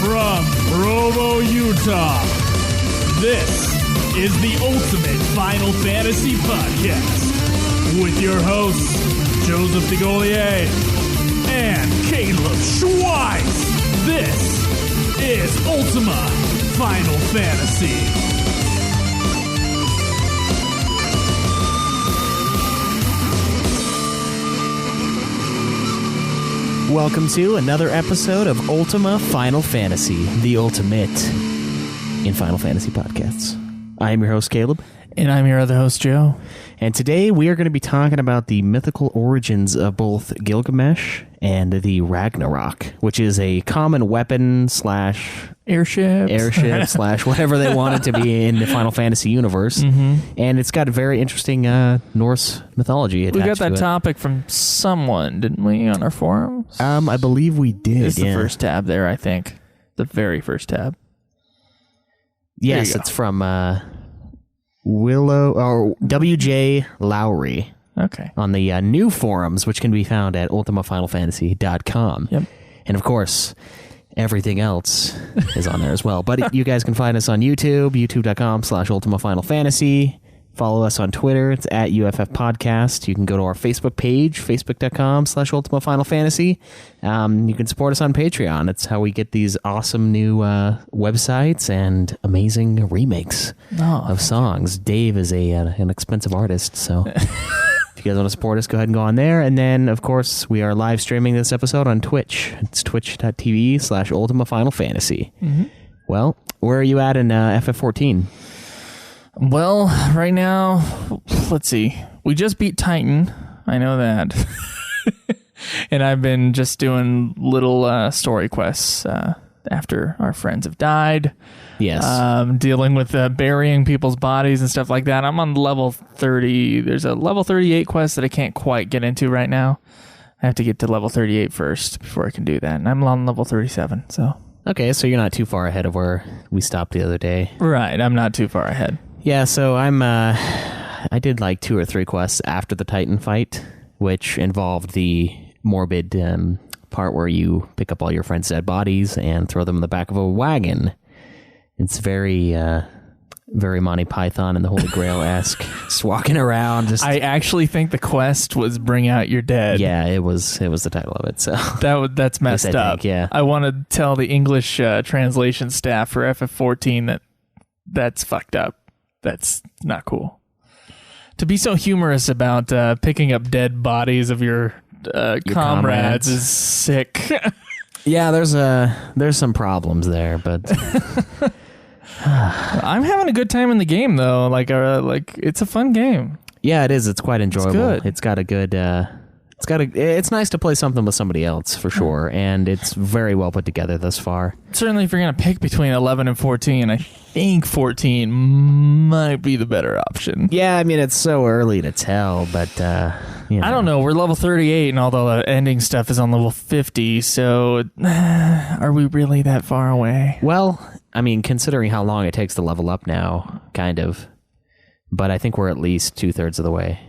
From Provo, Utah, this is the Ultimate Final Fantasy Podcast with your hosts, Joseph DeGolier and Kaleb Schweiss. This is Ultima Final Fantasy. Welcome to another episode of Ultima Final Fantasy, the ultimate in Final Fantasy podcasts. I am your host, Kaleb. And I'm your other host, Joe. And today we are going to be talking about the mythical origins of both Gilgamesh and the Ragnarok, which is a common weapon slash airship slash whatever they want it to be in the Final Fantasy universe. Mm-hmm. And it's got a very interesting Norse mythology attached to it. We got that topic from someone, didn't we, on our forums? I believe we did. It's the first tab there, I think. The very first tab. Yes, it's from WJ Lowry. Okay. On the new forums, which can be found at ultimafinalfantasy.com. Yep. And of course, everything else is on there as well. But you guys can find us on YouTube, youtube.com/ultimafinalfantasy. Follow us on Twitter. It's at UFF Podcast. You can go to our Facebook page, facebook.com/ultimafinalfantasy. You can support us on Patreon. It's how we get these awesome new websites and amazing remakes of songs. Dave is an expensive artist, so if you guys want to support us, go ahead and go on there. And then, of course, we are live streaming this episode on Twitch. It's twitch.tv/ultimafinalfantasy. Mm-hmm. Well, where are you at in FF14? Well, right now, let's see. We just beat Titan. I know that. And I've been just doing little story quests after our friends have died. Yes. Dealing with burying people's bodies and stuff like that. I'm on level 30. There's a level 38 quest that I can't quite get into right now. I have to get to level 38 first before I can do that. And I'm on level 37, so. Okay, so you're not too far ahead of where we stopped the other day. Right, I'm not too far ahead. Yeah, so I did like 2 or 3 quests after the Titan fight, which involved the morbid part where you pick up all your friends' dead bodies and throw them in the back of a wagon. It's very Monty Python and the Holy Grail-esque, just walking around. I actually think the quest was Bring Out Your Dead. Yeah, it was the title of it. So that's messed up. Yeah. I want to tell the English translation staff for FF14 that's fucked up. That's not cool. To be so humorous about picking up dead bodies of your comrades is sick. Yeah, there's some problems there, but I'm having a good time in the game though. Like it's a fun game. Yeah, it is. It's quite enjoyable. It's good. It's got a good. It's nice to play something with somebody else for sure, and it's very well put together thus far. Certainly, if you're gonna pick between 11 and 14, I think 14 might be the better option. Yeah, I mean it's so early to tell, but I don't know. We're level 38, and all the ending stuff is on level 50. So, are we really that far away? Well, I mean, considering how long it takes to level up now, kind of. But I think we're at least 2/3 of the way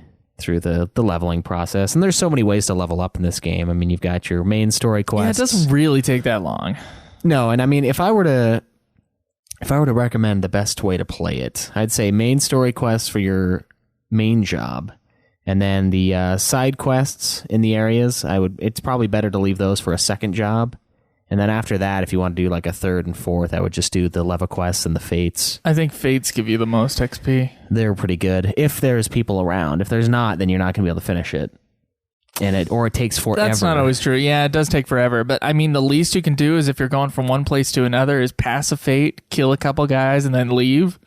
through the leveling process. And there's so many ways to level up in this game. I mean, you've got your main story quests. Yeah, it doesn't really take that long. No, and I mean, if I were to recommend the best way to play it, I'd say main story quests for your main job. And then the side quests in the areas, it's probably better to leave those for a second job. And then after that, if you want to do like a third and fourth, I would just do the level quests and the fates. I think fates give you the most XP. They're pretty good. If there's people around. If there's not, then you're not going to be able to finish it. Or it takes forever. That's not always true. Yeah, it does take forever. But I mean, the least you can do is if you're going from one place to another is pass a fate, kill a couple guys, and then leave.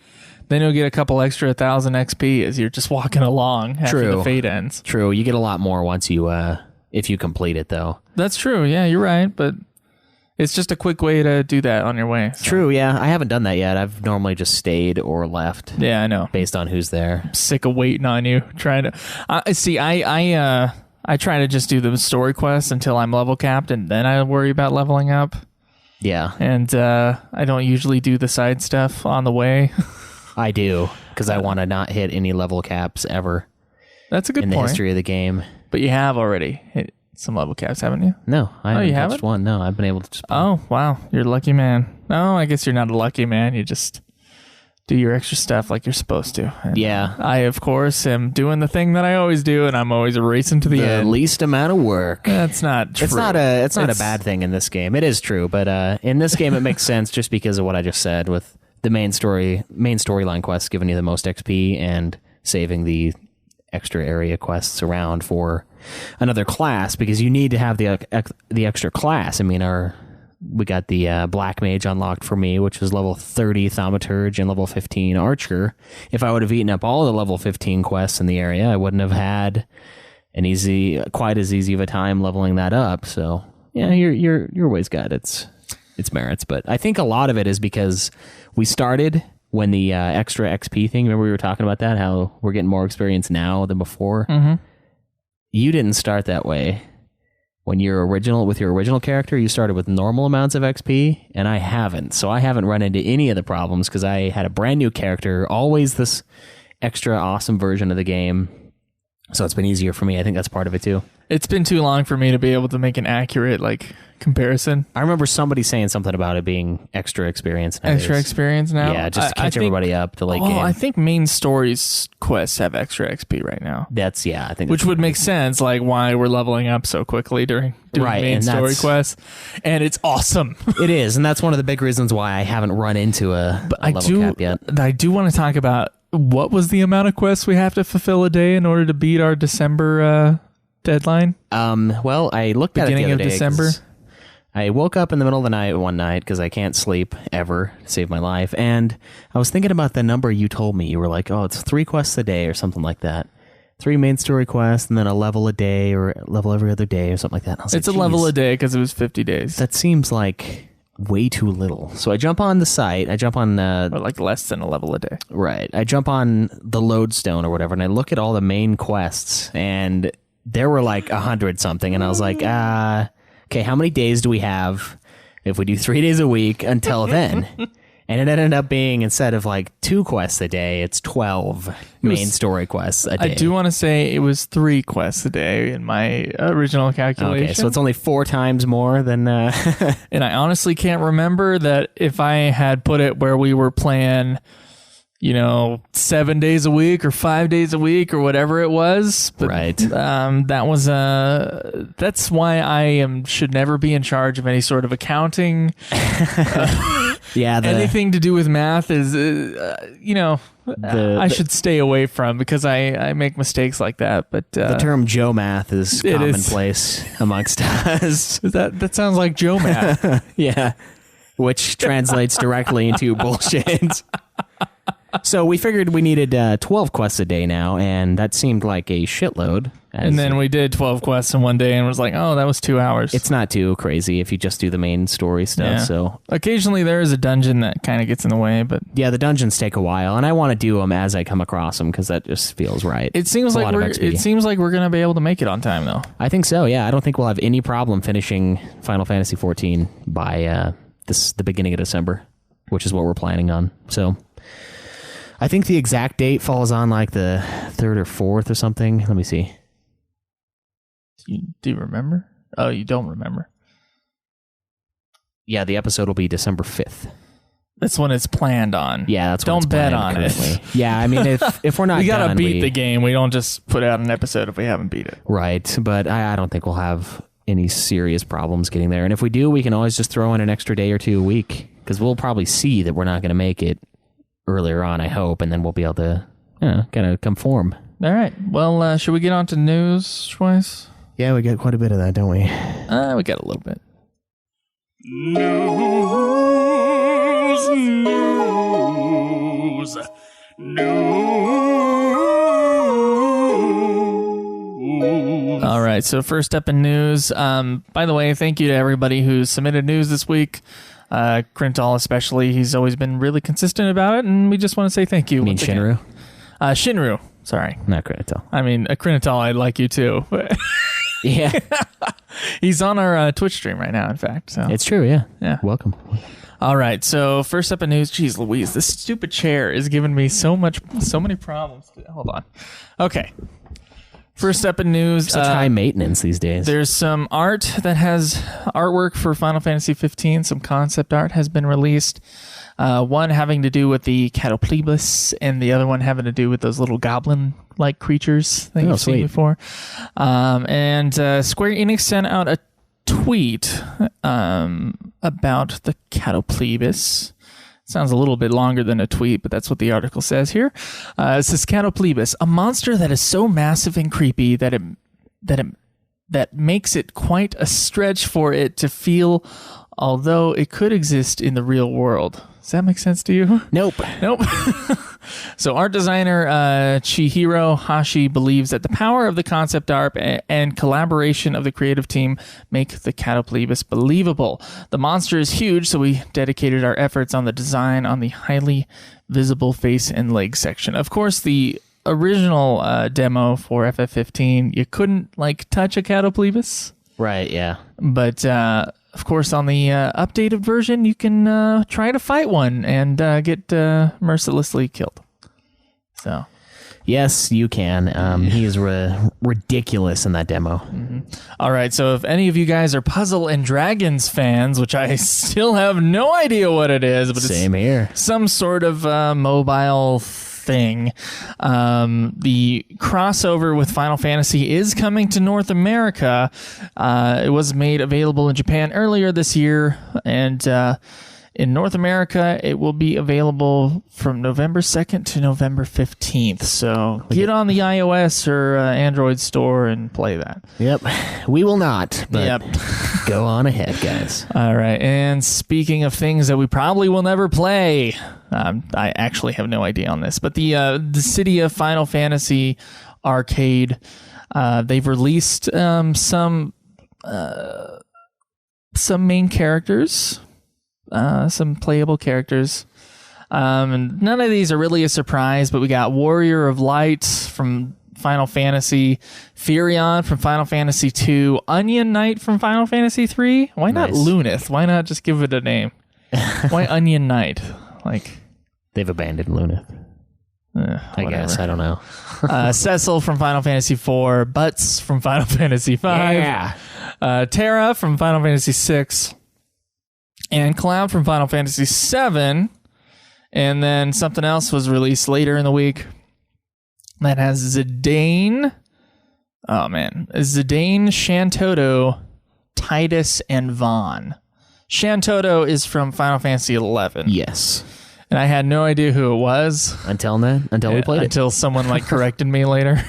Then you'll get a couple extra 1,000 XP as you're just walking along after the fate ends. True. You get a lot more once you, if you complete it, though. That's true. Yeah, you're right. But it's just a quick way to do that on your way. So. True, yeah. I haven't done that yet. I've normally just stayed or left. Yeah, I know. Based on who's there. I'm sick of waiting on you. Trying to... I try to just do the story quests until I'm level capped, and then I worry about leveling up. Yeah. And I don't usually do the side stuff on the way. I do, because I want to not hit any level caps ever. That's a good point. In the history of the game. But you have already. some level caps, haven't you? No, I haven't you touched haven't? one. No, I've been able to just... Oh, wow. You're a lucky man. No, I guess you're not a lucky man. You just do your extra stuff like you're supposed to. And Yeah. I, of course, am doing the thing that I always do, and I'm always racing to the end. least amount of work. That's not true. It's not a bad thing in this game. It is true, but in this game it makes sense just because of what I just said with the main storyline quests giving you the most XP and saving the extra area quests around for another class, because you need to have the extra class. I mean, we got the Black Mage unlocked for me, which was level 30 Thaumaturge and level 15 Archer. If I would have eaten up all the level 15 quests in the area, I wouldn't have had quite as easy of a time leveling that up. So yeah, your way's got its merits, but I think a lot of it is because we started when the extra XP thing, remember we were talking about that, how we're getting more experience now than before? Mm-hmm. You didn't start that way. With your original character, you started with normal amounts of XP, and I haven't. So I haven't run into any of the problems because I had a brand new character, always this extra awesome version of the game. So it's been easier for me. I think that's part of it too. It's been too long for me to be able to make an accurate comparison. I remember somebody saying something about it being extra experience nowadays. Extra experience now? Yeah, just to catch everybody up to late game. I think main stories quests have extra XP right now. I think which would make sense, why we're leveling up so quickly during main story quests. And it's awesome. It is, and that's one of the big reasons why I haven't run into a level cap yet. I do want to talk about what was the amount of quests we have to fulfill a day in order to beat our December deadline? Well, I looked at it the other day. Beginning of December? I woke up in the middle of the night one night because I can't sleep ever to save my life, and I was thinking about the number you told me. You were like, oh, it's 3 quests a day or something like that. 3 main story quests and then a level a day or a level every other day or something like that. And I was it's a level a day because it was 50 days. That seems like way too little. So I jump on the site. I jump on... or less than a level a day. Right. I jump on the lodestone or whatever, and I look at all the main quests, and there were 100 something, and I was like, okay, how many days do we have if we do 3 days a week until then? And it ended up being, instead of 2 quests a day, it's 12 main story quests a day. I do want to say it was 3 quests a day in my original calculation. Okay, so it's only 4 times more than... And I honestly can't remember that if I had put it where we were playing... 7 days a week or 5 days a week or whatever it was. But, right. That was that's why I should never be in charge of any sort of accounting. Anything to do with math is, I should stay away from because I make mistakes like that. But the term Joe math is commonplace amongst us. That sounds like Joe math. Yeah, which translates directly into bullshit. So we figured we needed 12 quests a day now, and that seemed like a shitload. And then we did 12 quests in one day and was like, oh, that was 2 hours. It's not too crazy if you just do the main story stuff. Yeah. So occasionally there is a dungeon that kind of gets in the way, but yeah, the dungeons take a while, and I want to do them as I come across them because that just feels right. It seems like we're gonna be able to make it on time, though. I think so. Yeah, I don't think we'll have any problem finishing Final Fantasy XIV by the beginning of December, which is what we're planning on. So. I think the exact date falls on the 3rd or 4th or something. Let me see. Do you remember? Oh, you don't remember. Yeah, the episode will be December 5th. That's when it's planned on. Yeah, that's when don't it's bet on currently. It. Yeah, I mean, if we're not we gotta done, beat the game. We don't just put out an episode if we haven't beat it. Right, but I don't think we'll have any serious problems getting there. And if we do, we can always just throw in an extra day or 2 a week because we'll probably see that we're not going to make it earlier on, I hope, and then we'll be able to kind of conform. All right. Well, should we get on to news, Schweiss? Yeah, we got quite a bit of that, don't we? We got a little bit. News. All right. So first up in news. By the way, thank you to everybody who submitted news this week. Crintal especially, he's always been really consistent about it, and we just want to say thank you. You mean Shinru? Shinru, sorry. Not Crintal. I mean, Crintal, I like you too. Yeah. He's on our Twitch stream right now, in fact. So it's true, yeah. Yeah. Welcome. All right, so first up in news, geez Louise, this stupid chair is giving me so many problems. Hold on. Okay. First up in news, Such high maintenance these days. there's some art that has artwork for Final Fantasy XV. Some concept art has been released. One having to do with the Catoplebus, and the other one having to do with those little goblin-like creatures that you've seen before. And Square Enix sent out a tweet about the Catoplebus. Sounds a little bit longer than a tweet, but that's what the article says here. It says Catoplebus, a monster that is so massive and creepy that makes it quite a stretch for it to feel, although it could exist in the real world. Does that make sense to you? Nope. So art designer Chihiro Hashi believes that the power of the concept art and collaboration of the creative team make the Catoplebus believable. The monster is huge, so we dedicated our efforts on the design on the highly visible face and leg section. Of course, the original demo for FF15, you couldn't touch a Catoplebus. Right, yeah. But of course, on the updated version, you can try to fight one and get mercilessly killed. So, yes, you can. He is ridiculous in that demo. Mm-hmm. All right, so if any of you guys are Puzzle and Dragons fans, which I still have no idea what it is, but Same here. Some sort of mobile thing. The crossover with Final Fantasy is coming to North America. It was made available in Japan earlier this year, and in North America, it will be available from November 2nd to November 15th. So get on the iOS or Android store and play that. Yep. We will not, but Yep. Go on ahead, guys. All right. And speaking of things that we probably will never play, I actually have no idea on this, but the City of Final Fantasy arcade, they've released some main characters. Some playable characters. And none of these are really a surprise, but we got Warrior of Light from Final Fantasy, Furion from Final Fantasy II, Onion Knight from Final Fantasy III. Why not Lunith? Why not just give it a name? Why Onion Knight? They've abandoned Lunith. I guess. I don't know. Cecil from Final Fantasy IV, Butts from Final Fantasy V, Terra from Final Fantasy VI, and Cloud from Final Fantasy VII. And then something else was released later in the week that has Zidane. Oh, man. Zidane, Shantoto, Titus, and Vaughn. Shantoto is from Final Fantasy XI. Yes. And I had no idea who it was. Until we played it. Until someone corrected me later.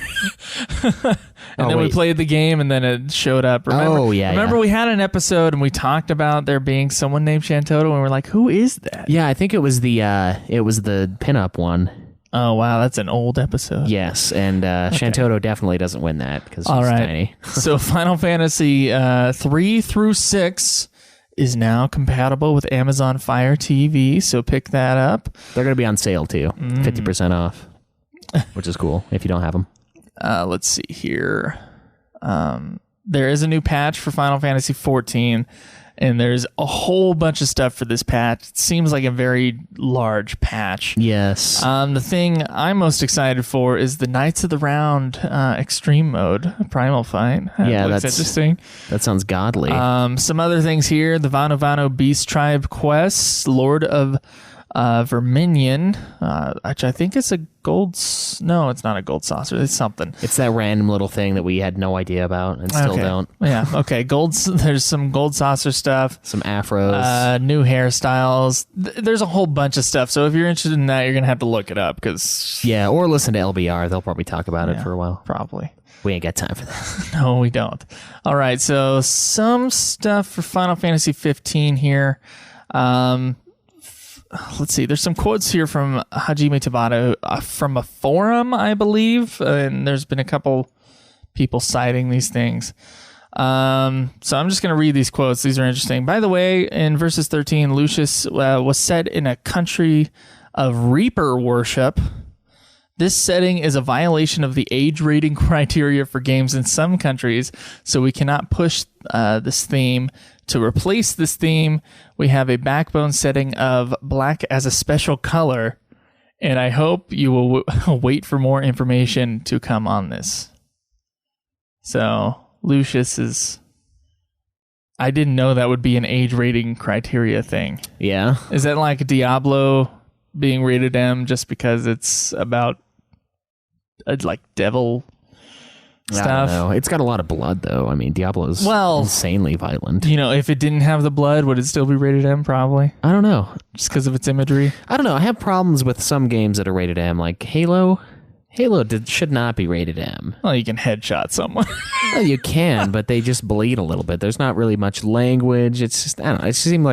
And then we played the game and then it showed up. Remember we had an episode and we talked about there being someone named Shantoto and we're like, who is that? Yeah, I think it was the pinup one. Oh, wow. That's an old episode. Yes, and Shantoto definitely doesn't win that because she's tiny. So Final Fantasy 3 through 6 is now compatible with Amazon Fire TV, so pick that up. They're going to be on sale too, 50% off, which is cool if you don't have them. Let's see here. There is a new patch for Final Fantasy XIV, and there's a whole bunch of stuff for this patch. It seems like a very large patch. Yes. The thing I'm most excited for is the Knights of the Round Extreme Mode, Primal Fight. That's interesting. That sounds godly. Some other things here: the Vano Vano Beast Tribe quests, Lord of Verminion, which I think is a gold. No, it's not a gold saucer. It's something. It's that random little thing that we had no idea about and still don't. Yeah. Okay. There's some gold saucer stuff. Some afros. New hairstyles. There's a whole bunch of stuff. So if you're interested in that, you're gonna have to look it up or listen to LBR. They'll probably talk about it for a while. Probably. We ain't got time for that. No, we don't. All right. So some stuff for Final Fantasy 15 here. Let's see. There's some quotes here from Hajime Tabata from a forum, I believe, and there's been a couple people citing these things. So I'm just going to read these quotes. These are interesting. By the way, in Verses 13, Lucius was set in a country of Reaper worship. This setting is a violation of the age rating criteria for games in some countries, so we cannot push this theme. To replace this theme, we have a backbone setting of black as a special color, and I hope you will wait for more information to come on this. So Lucius is... I didn't know that would be an age rating criteria thing. Yeah. Is that like Diablo being rated M just because it's about like devil stuff? I don't know. It's got a lot of blood, though. I mean, Diablo's insanely violent. You know, if it didn't have the blood, would it still be rated M? Probably. I don't know. Just because of its imagery? I don't know. I have problems with some games that are rated M, like Halo. Halo should not be rated M. Well, you can headshot someone. Well, you can, but they just bleed a little bit. There's not really much language. It's just, I don't know. It seems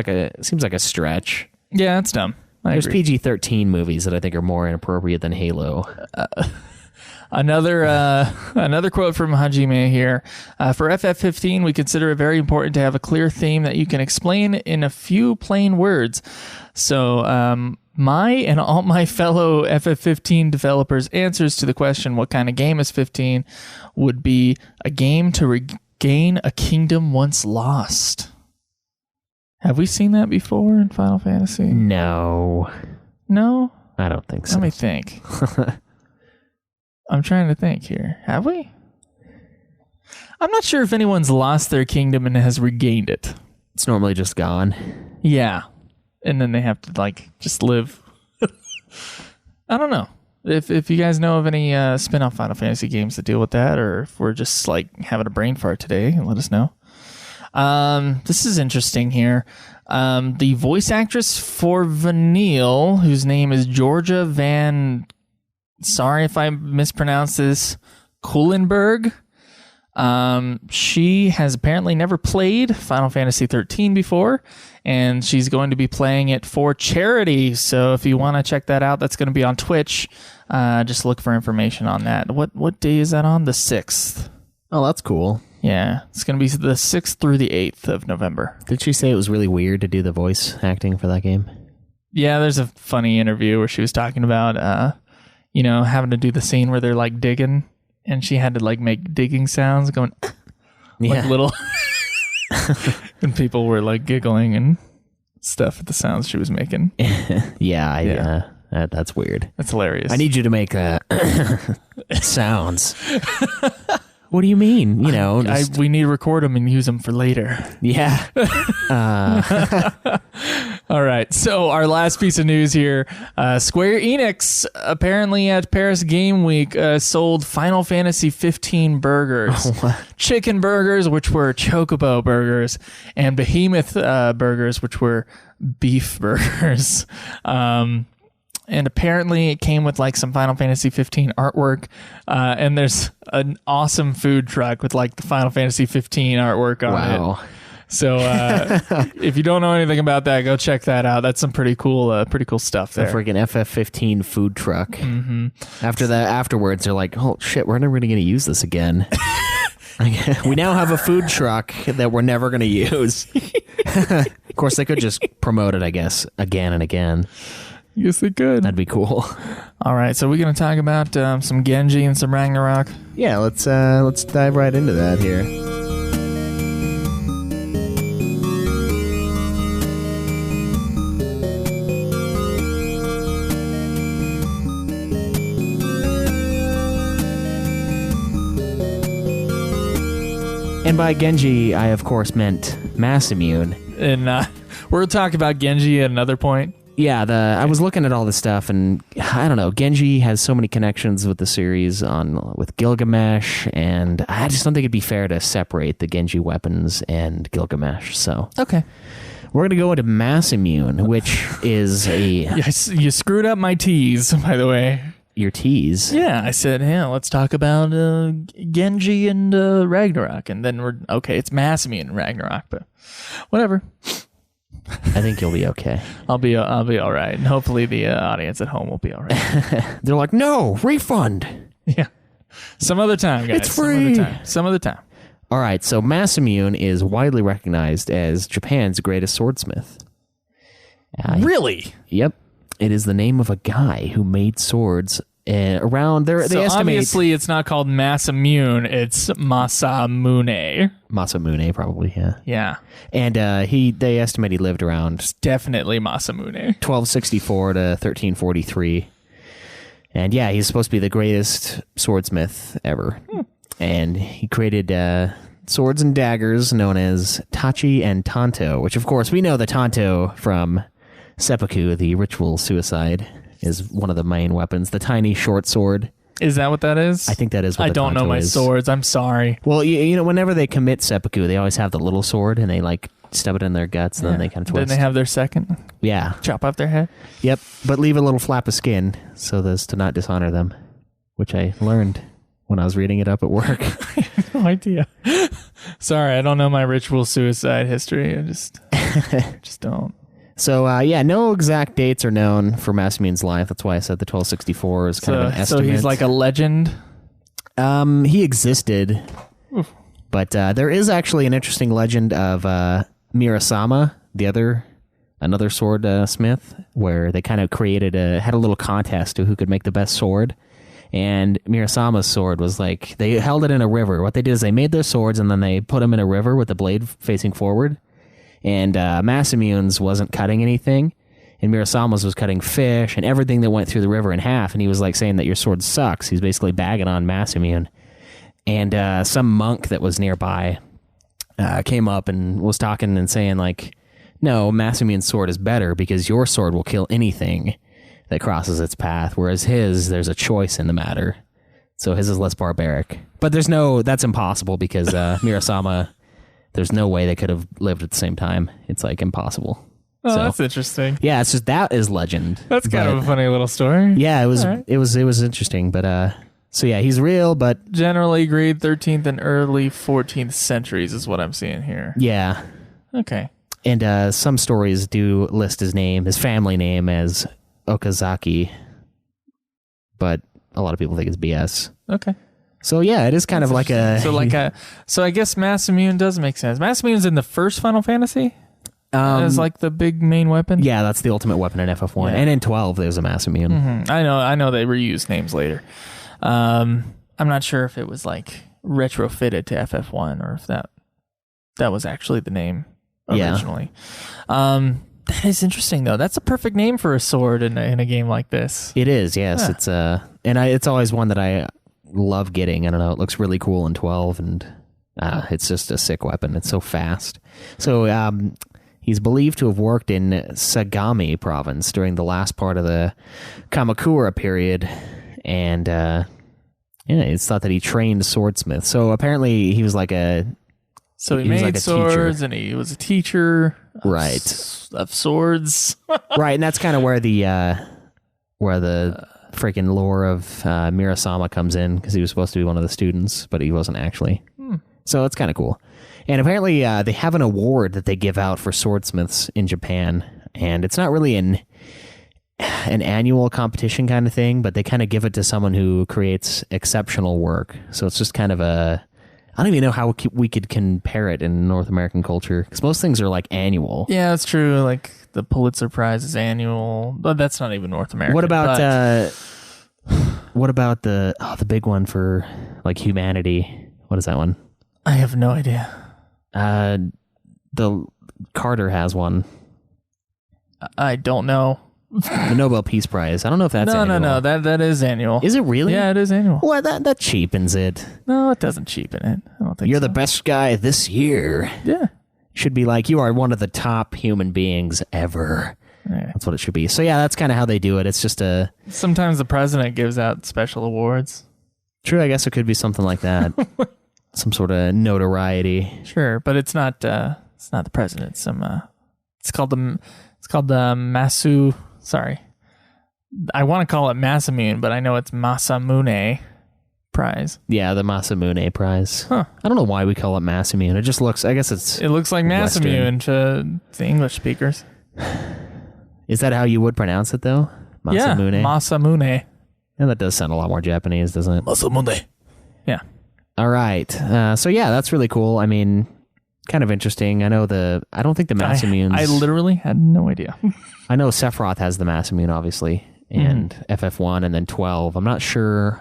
like a stretch. Yeah, it's dumb. There's PG-13 movies that I think are more inappropriate than Halo. Another quote from Hajime here. For FF15, we consider it very important to have a clear theme that you can explain in a few plain words. So, my and all my fellow FF15 developers' answers to the question, what kind of game is 15, would be a game to regain a kingdom once lost. Have we seen that before in Final Fantasy? No. No? I don't think so. Let me think. I'm trying to think here. Have we? I'm not sure if anyone's lost their kingdom and has regained it. It's normally just gone. Yeah. And then they have to, like, just live. I don't know. If you guys know of any spin-off Final Fantasy games that deal with that, or if we're just, like, having a brain fart today, let us know. This is interesting here. The voice actress for Vanille, whose name is Georgia Van... Sorry if I mispronounced this. Kuhlenberg. She has apparently never played Final Fantasy XIII before, and she's going to be playing it for charity. So if you want to check that out, that's going to be on Twitch. Just look for information on that. What day is that on? The 6th. Oh, that's cool. Yeah, it's going to be the 6th through the 8th of November. Did she say it was really weird to do the voice acting for that game? Yeah, there's a funny interview where she was talking about... having to do the scene where they're like digging, and she had to like make digging sounds going like little, and people were like giggling and stuff at the sounds she was making. That's weird. That's hilarious. I need you to make sounds. What do you mean? We need to record them and use them for later. Yeah. All right. So our last piece of news here, Square Enix apparently at Paris Game Week sold Final Fantasy XV burgers. Chicken burgers, which were chocobo burgers, and behemoth burgers, which were beef burgers. And apparently it came with like some Final Fantasy XV artwork. And there's an awesome food truck with like the Final Fantasy XV artwork on it. So if you don't know anything about that, go check that out. That's some pretty cool stuff there. A freaking FF15 food truck. Mm-hmm. Afterwards, they're like, oh shit, we're never going to use this again. We now have a food truck that we're never going to use. Of course, they could just promote it, I guess, again and again. Yes, they could. That'd be cool. All right, so we're going to talk about some Genji and some Ragnarok. Yeah, let's dive right into that here. And by Genji, I of course meant Masamune. And we're going to talk about Genji at another point. Yeah, I was looking at all this stuff, and I don't know. Genji has so many connections with the series with Gilgamesh, and I just don't think it'd be fair to separate the Genji weapons and Gilgamesh. So okay, we're gonna go into Masamune, which is a. Yes, you screwed up my tease, by the way. Your tease? Yeah, I said, yeah, let's talk about Genji and Ragnarok, and then it's Masamune and Ragnarok, but whatever. I think you'll be okay. I'll be all right, and hopefully the audience at home will be all right. They're like, no, refund. Yeah, some other time, guys. It's free. Some other time. All right, so Masamune is widely recognized as Japan's greatest swordsmith. Really? Yep. It is the name of a guy who made swords around there. So obviously it's not called Masamune, it's Masamune. Masamune, probably, yeah. Yeah. And they estimate he lived around... It's definitely Masamune. 1264 to 1343. And yeah, he's supposed to be the greatest swordsmith ever. And he created swords and daggers known as Tachi and Tanto, which, of course, we know the Tanto from seppuku, the ritual suicide, is one of the main weapons. The tiny short sword. Is that what that is? I think that is what the don't know Tanto my is. swords. I'm sorry. Well, you know, whenever they commit seppuku, they always have the little sword, and they, like, stub it in their guts, and then they kind of twist. Then they have their second? Yeah. Chop off their head? Yep, but leave a little flap of skin so as to not dishonor them, which I learned when I was reading it up at work. I have no idea. Sorry, I don't know my ritual suicide history. I just don't. So, no exact dates are known for Masamune's life. That's why I said the 1264 is kind of an estimate. So he's like a legend? He existed. Oof. But there is actually an interesting legend of Mirasama, another sword smith, where they kind of had a little contest to who could make the best sword. And Mirasama's sword was like, they held it in a river. What they did is they made their swords and then they put them in a river with the blade facing forward. And Masamune's wasn't cutting anything. And Mirasama's was cutting fish and everything that went through the river in half. And he was like saying that your sword sucks. He's basically bagging on Masamune. And some monk that was nearby came up and was talking and saying like, no, Masamune's sword is better because your sword will kill anything that crosses its path, whereas there's a choice in the matter. So his is less barbaric. But that's impossible because Mirasama, there's no way they could have lived at the same time. It's like impossible. Oh, so, that's interesting. Yeah, it's just that is legend. That's kind of a funny little story. Yeah, it was interesting, but so yeah, he's real, but generally agreed 13th and early 14th centuries is what I'm seeing here. Yeah. Okay. And some stories do list his family name as Okazaki, but a lot of people think it's BS. Okay. So yeah, it is kind of like a... So I guess Masamune does make sense. Masamune's in the first Final Fantasy? As like the big main weapon? Yeah, that's the ultimate weapon in FF1. Yeah. And in 12, there's a Masamune. Mm-hmm. I know they reused names later. I'm not sure if it was like retrofitted to FF1 or if that was actually the name originally. Yeah. That is interesting, though. That's a perfect name for a sword in a game like this. It is, yes. Yeah. It's always one that I love getting. I don't know. It looks really cool in 12, and it's just a sick weapon. It's so fast. So he's believed to have worked in Sagami province during the last part of the Kamakura period, and it's thought that he trained swordsmiths. So apparently he was like a... So he made like swords, and he was a teacher, right, of swords, right, and that's kind of where the freaking lore of Mirasama comes in, because he was supposed to be one of the students, but he wasn't actually. So it's kind of cool. And apparently, they have an award that they give out for swordsmiths in Japan, and it's not really an annual competition kind of thing, but they kind of give it to someone who creates exceptional work. So it's just kind of I don't even know how we could compare it in North American culture, because most things are like annual. Yeah, that's true. Like the Pulitzer Prize is annual, but that's not even North American. What about the big one for like humanity? What is that one? I have no idea. The Carter has one. I don't know. The Nobel Peace Prize. I don't know if that's annual. No. That is annual. Is it really? Yeah, it is annual. Well, that cheapens it. No, it doesn't cheapen it. I don't think You're the best guy this year. Yeah. Should be like, you are one of the top human beings ever. Yeah. That's what it should be. So yeah, that's kind of how they do it. It's just sometimes the president gives out special awards. True, I guess it could be something like that. Some sort of notoriety. Sure, but it's not the president. It's called the Masu. Sorry, I want to call it Masamune, but I know it's Masamune Prize. Yeah, the Masamune Prize. Huh. I don't know why we call it Masamune. It just looks. I guess it looks like Masamune to the English speakers. Is that how you would pronounce it though? Masamune. Yeah, Masamune. Yeah, that does sound a lot more Japanese, doesn't it? Masamune. Yeah. All right. So yeah, that's really cool. I mean, kind of interesting. I don't think the Masamunes... I literally had no idea. I know Sephiroth has the Masamune, obviously, and FF1, and then 12. I'm not sure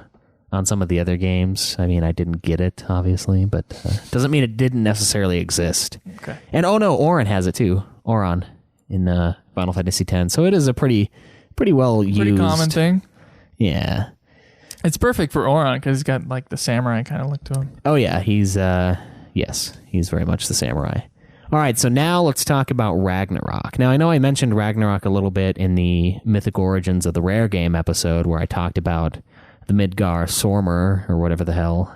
on some of the other games. I mean, I didn't get it, obviously, but doesn't mean it didn't necessarily exist. Okay. And Auron has it too. Auron in Final Fantasy X. So it is a pretty well used... Pretty common thing. Yeah. It's perfect for Oron because he's got like the samurai kind of look to him. Oh yeah, he's very much the samurai. All right, so now let's talk about Ragnarok. Now I know I mentioned Ragnarok a little bit in the Mythic Origins of the Rare Game episode where I talked about the Midgar Sormer or whatever the hell.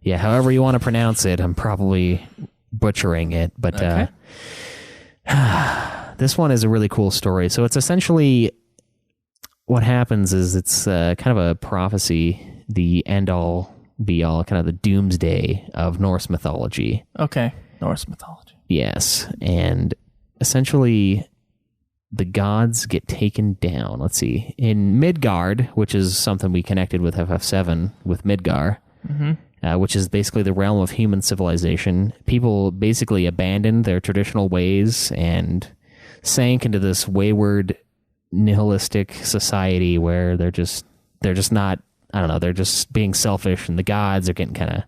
Yeah, however you want to pronounce it. I'm probably butchering it, but okay. This one is a really cool story. So it's essentially what happens is it's kind of a prophecy, the end-all, be-all, kind of the doomsday of Norse mythology. Okay, Norse mythology. Yes, and essentially the gods get taken down. Let's see. In Midgard, which is something we connected with FF7, with Midgar, which is basically the realm of human civilization, people basically abandoned their traditional ways and sank into this wayward, nihilistic society where they're just not, I don't know, they're just being selfish, and the gods are getting kind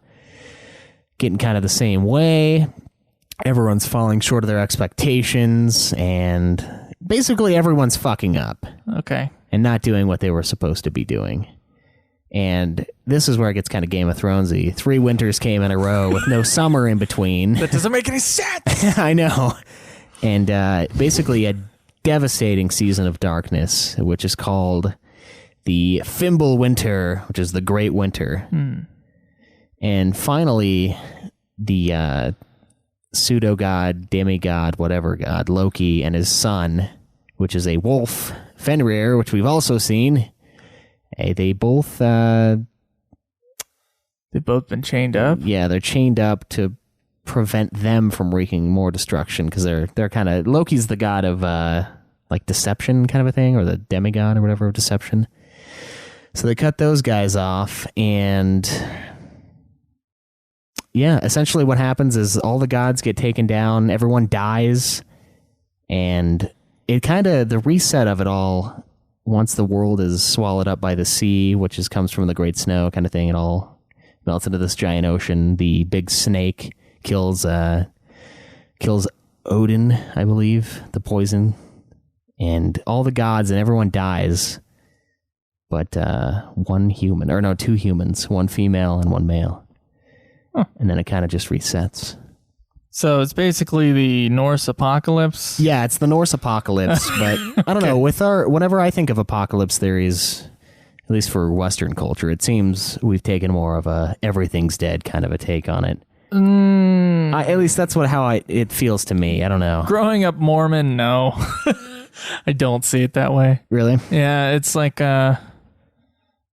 of the same way. Everyone's falling short of their expectations, and basically everyone's fucking up. Okay. And not doing what they were supposed to be doing. And this is where it gets kind of Game of Thronesy. 3 winters came in a row with no summer in between. That doesn't make any sense. I know. And basically a devastating season of darkness, which is called the Fimble Winter, which is the Great Winter. And finally, the pseudo-god, demigod, whatever god, Loki, and his son, which is a wolf, Fenrir, which we've also seen. They've both been chained up? Yeah, they're chained up to prevent them from wreaking more destruction, because they're kind of... Loki's the god of, like, deception kind of a thing, or the demigod or whatever of deception. So they cut those guys off, and... yeah, essentially what happens is all the gods get taken down, everyone dies, and it kind of, the reset of it all, once the world is swallowed up by the sea, which comes from the great snow kind of thing, it all melts into this giant ocean. The big snake kills Odin, I believe, the poison, and all the gods and everyone dies, but 2 humans, 1 female and 1 male. Huh. And then it kind of just resets. So it's basically the Norse apocalypse? Yeah, it's the Norse apocalypse, but I don't know, whenever I think of apocalypse theories, at least for Western culture, it seems we've taken more of a everything's dead kind of a take on it. At least that's it feels to me. I don't know. Growing up Mormon, no. I don't see it that way. Really? Yeah, it's like, of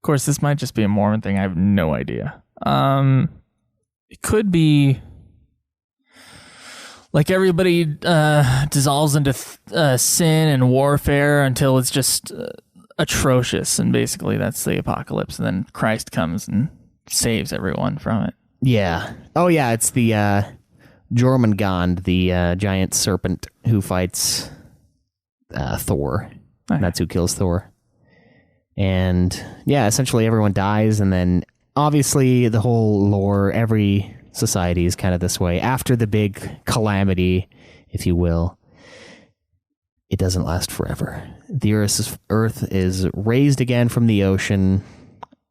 course, this might just be a Mormon thing. I have no idea. It could be like everybody dissolves into sin and warfare until it's just atrocious, and basically that's the apocalypse, and then Christ comes and saves everyone from it. Yeah. Oh, yeah, it's the Jormungand, the giant serpent who fights Thor. Okay. That's who kills Thor. And, yeah, essentially everyone dies, and then obviously the whole lore, every society is kind of this way. After the big calamity, if you will, it doesn't last forever. The earth is raised again from the ocean.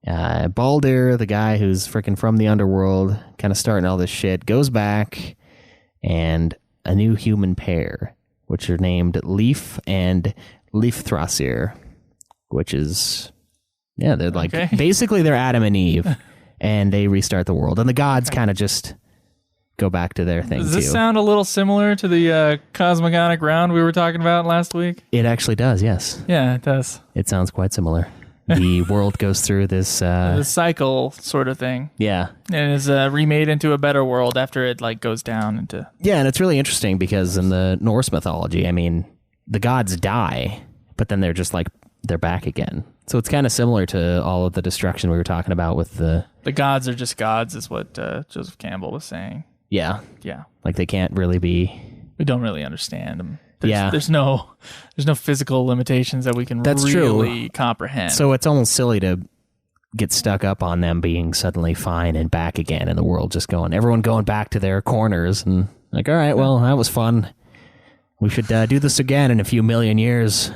Baldur, the guy who's freaking from the underworld, kind of starting all this shit, goes back, and a new human pair, which are named Leif and Leifthrassir, which is... yeah, they're like, basically they're Adam and Eve, and they restart the world. And the gods kind of just go back to their thing, Does this sound a little similar to the cosmogonic round we were talking about last week? It actually does, yes. Yeah, it does. It sounds quite similar. The world goes through this... the cycle sort of thing. Yeah. And is remade into a better world after it like goes down into... Yeah, and it's really interesting because in the Norse mythology, I mean, the gods die, but then they're just like, they're back again. So it's kind of similar to all of the destruction we were talking about with the... The gods are just gods, is what Joseph Campbell was saying. Yeah. Yeah. Like they can't really be... We don't really understand them. Yeah. There's no physical limitations that we can really comprehend. So it's almost silly to get stuck up on them being suddenly fine and back again in the world, just everyone going back to their corners and like, all right, well, that was fun. We should do this again in a few million years.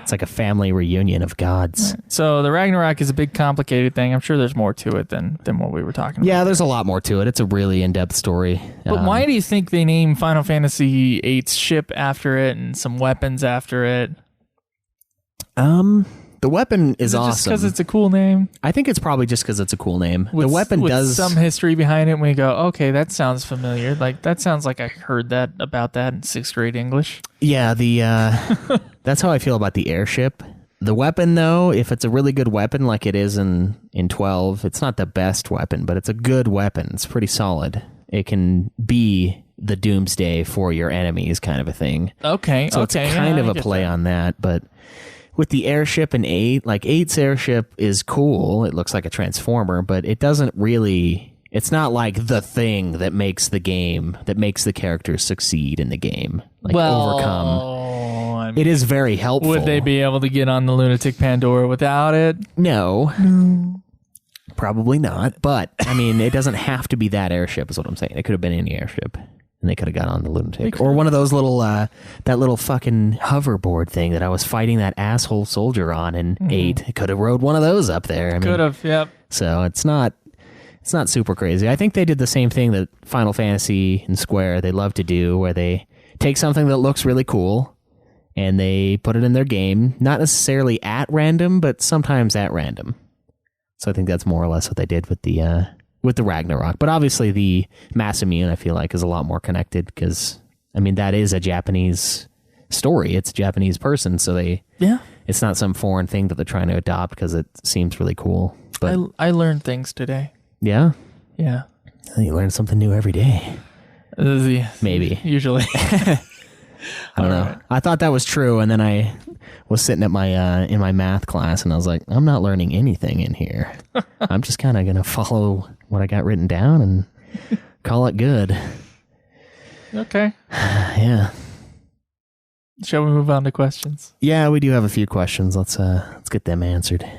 It's like a family reunion of gods. So the Ragnarok is a big complicated thing. I'm sure there's more to it than what we were talking about. Yeah, there's a lot more to it. It's a really in-depth story. But why do you think they named Final Fantasy VIII's ship after it and some weapons after it? The weapon is awesome. Just because it's a cool name? I think it's probably just because it's a cool name. The weapon does some history behind it. And we go, okay, that sounds familiar. Like that sounds like I heard that about that in 6th grade English. Yeah, that's how I feel about the airship. The weapon, though, if it's a really good weapon like it is in 12, it's not the best weapon, but it's a good weapon. It's pretty solid. It can be the doomsday for your enemies, kind of a thing. Okay, so it's kind of a play on that, but. With the airship in 8, like 8's airship is cool. It looks like a transformer, but it doesn't really... It's not like the thing that makes the game, that makes the characters succeed in the game. Like overcome. I mean, it is very helpful. Would they be able to get on the Lunatic Pandora without it? No. Probably not. But, I mean, it doesn't have to be that airship is what I'm saying. It could have been any airship. And they could have got on the Lunatic. Or one of those little, that little fucking hoverboard thing that I was fighting that asshole soldier on in 8. I could have rode one of those up there. Could have, yep. So it's not super crazy. I think they did the same thing that Final Fantasy and Square, they love to do, where they take something that looks really cool and they put it in their game. Not necessarily at random, but sometimes at random. So I think that's more or less what they did with the Ragnarok. But obviously the Masamune, I feel like, is a lot more connected because, I mean, that is a Japanese story. It's a Japanese person, so it's not some foreign thing that they're trying to adopt because it seems really cool. But I learned things today. Yeah? Yeah. You learn something new every day. Maybe. Usually. I don't know. Right. I thought that was true, and then I was sitting at my in my math class, and I was like, I'm not learning anything in here. I'm just kind of going to follow what I got written down and call it good. Okay. Yeah. Shall we move on to questions? Yeah, we do have a few questions. Let's get them answered.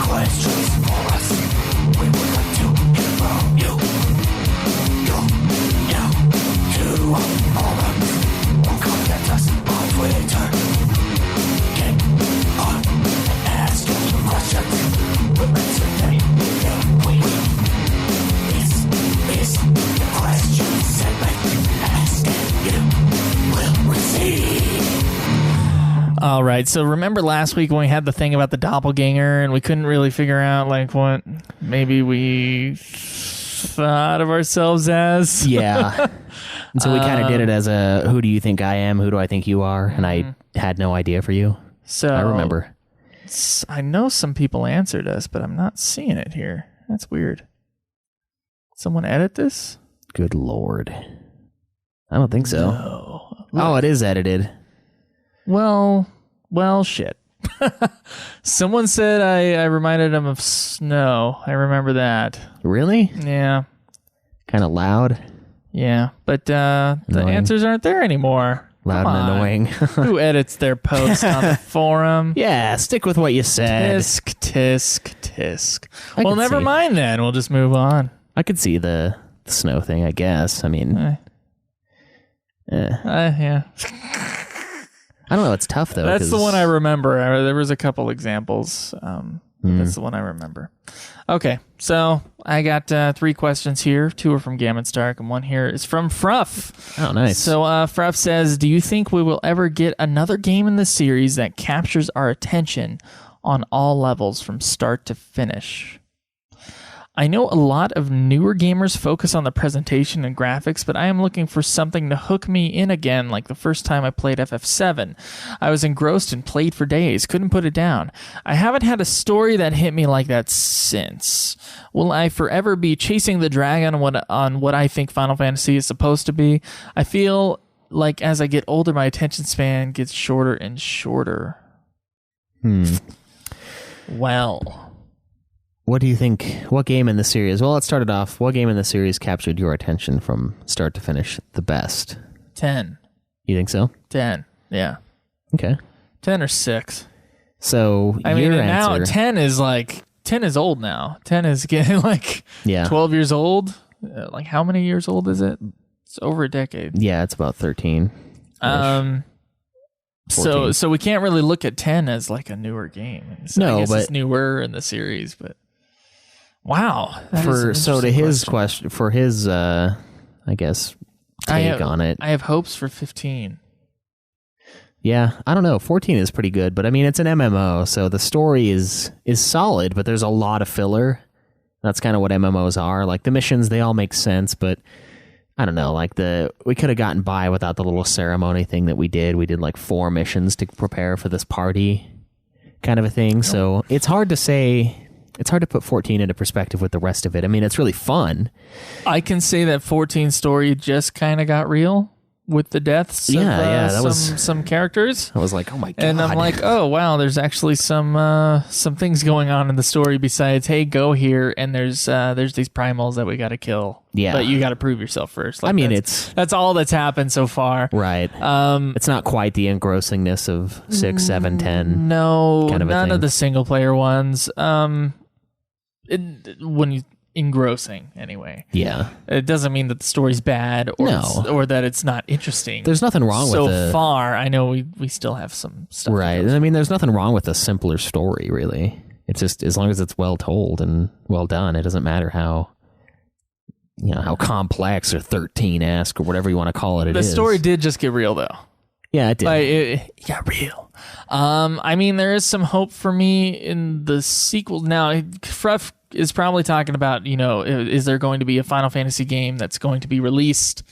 Questions for us. We would like to hear from you. To our forums or contact us on Twitter. Get on and ask your questions. We'll answer them if we will. This is the question segment. Ask and you will receive. All right, so remember last week when we had the thing about the doppelganger and we couldn't really figure out like what maybe we thought of ourselves as? Yeah. And so we kind of did it as a, who do you think I am? Who do I think you are? And I had no idea for you. So I remember. I know some people answered us, but I'm not seeing it here. That's weird. Someone edit this? Good Lord. I don't think so. No. Oh, it is edited. Well, shit. Someone said I reminded him of snow. I remember that. Really? Yeah. Kind of loud. Yeah, but the answers aren't there anymore. Loud and annoying. Who edits their post on the forum? Yeah, stick with what you said. Tisk. Well, never mind then. We'll just move on. I could see the snow thing, I guess. I mean... yeah. I don't know. It's tough, though. That's the one I remember. There was a couple examples. That's the one I remember. Okay, so I got 3 questions here. 2 are from Gamut Stark, and 1 here is from Fruff. Oh, nice. So Fruff says, do you think we will ever get another game in the series that captures our attention on all levels from start to finish? I know a lot of newer gamers focus on the presentation and graphics, but I am looking for something to hook me in again, like the first time I played FF7. I was engrossed and played for days, couldn't put it down. I haven't had a story that hit me like that since. Will I forever be chasing the dragon on what I think Final Fantasy is supposed to be? I feel like as I get older, my attention span gets shorter and shorter. Well... What do you think? What game in the series? Well, let's start it off. What game in the series captured your attention from start to finish the best? 10. You think so? 10. Yeah. Okay. 10 or 6. So I mean, now 10 is old now. 10 is getting like 12 years old. Like how many years old is it? It's over a decade. Yeah, it's about 13. So we can't really look at 10 as like a newer game. So No, I guess but it's newer in the series, but wow. To his question, for his I guess take on it. I have hopes for 15. Yeah, I don't know. 14 is pretty good, but I mean, it's an MMO, so the story is solid, but there's a lot of filler. That's kind of what MMOs are. Like, the missions, they all make sense, but I don't know, like we could have gotten by without the little ceremony thing that we did. We did like 4 missions to prepare for this party kind of a thing. So it's hard to say, it's hard to put 14 into perspective with the rest of it. I mean, it's really fun. I can say that 14 story just kind of got real with the deaths of some characters. I was like, oh my God. And I'm like, oh wow, there's actually some things going on in the story besides, hey, go here and there's these primals that we got to kill. Yeah. But you got to prove yourself first. Like, I mean, that's all that's happened so far. Right. It's not quite the engrossingness of 6, 7, 10. No, kind of none of the single player ones. Engrossing anyway. Yeah. It doesn't mean that the story's bad or No. or that it's not interesting. There's nothing wrong with So far, I know we still have some stuff. Right. I mean, there's nothing wrong with a simpler story, really. It's just, as long as it's well told and well done, it doesn't matter how complex or 13-esque or whatever you want to call it. The story did just get real, though. Yeah, it did. It got real. I mean, there is some hope for me in the sequel. Now, Fruff is probably talking about, is there going to be a Final Fantasy game that's going to be released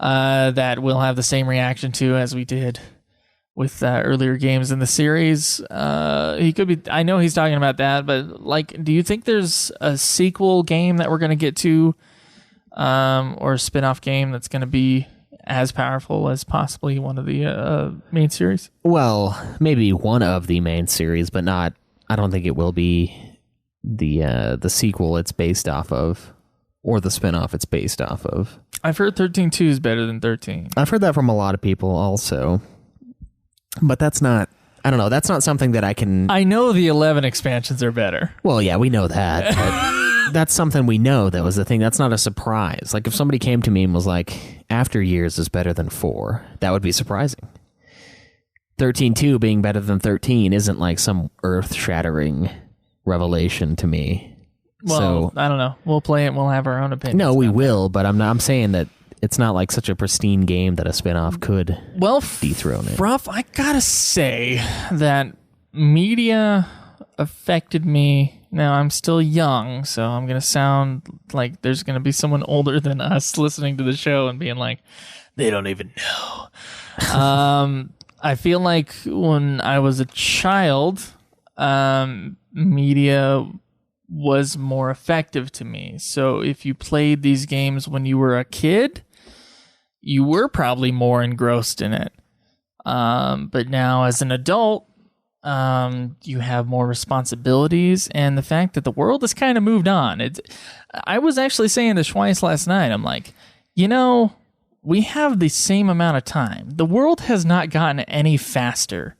that we'll have the same reaction to as we did with earlier games in the series? He could be. I know he's talking about that, but like, do you think there's a sequel game that we're going to get to, or a spin-off game that's going to be as powerful as possibly one of the main series? Well, maybe one of the main series, but not. I don't think it will be the sequel it's based off of, or the spinoff it's based off of. I've heard 13.2 is better than 13. I've heard that from a lot of people also, but that's not. I don't know. That's not something that I can. I know the 11 expansions are better. Well, yeah, we know that. But that's something we know. That was the thing. That's not a surprise. Like, if somebody came to me and was like, After Years is better than 4, that would be surprising. 13.2 being better than 13 isn't like some earth-shattering revelation to me. Well, so, I don't know. We'll play it and we'll have our own opinions. No, we will, but I'm saying that it's not like such a pristine game that a spin-off could dethrone it. Ruff, I gotta say that media affected me. Now, I'm still young, so I'm gonna sound like there's gonna be someone older than us listening to the show and being like, they don't even know. I feel like when I was a child, media was more effective to me. So if you played these games when you were a kid, you were probably more engrossed in it. But now as an adult, you have more responsibilities, and the fact that the world has kind of moved on. I was actually saying to Schweiss last night, I'm like, we have the same amount of time. The world has not gotten any faster.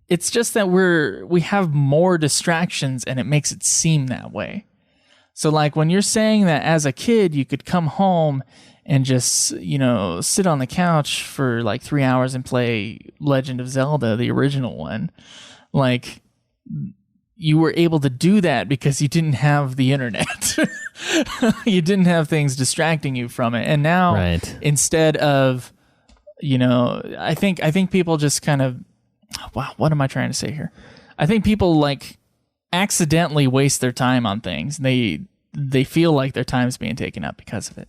It's just that we have more distractions, and it makes it seem that way. So like when you're saying that as a kid, you could come home and just, sit on the couch for like 3 hours and play Legend of Zelda, the original one. Like, you were able to do that because you didn't have the internet. You didn't have things distracting you from it. And now, instead of, I think people just kind of, wow, what am I trying to say here? I think people like accidentally waste their time on things. They feel like their time's being taken up because of it.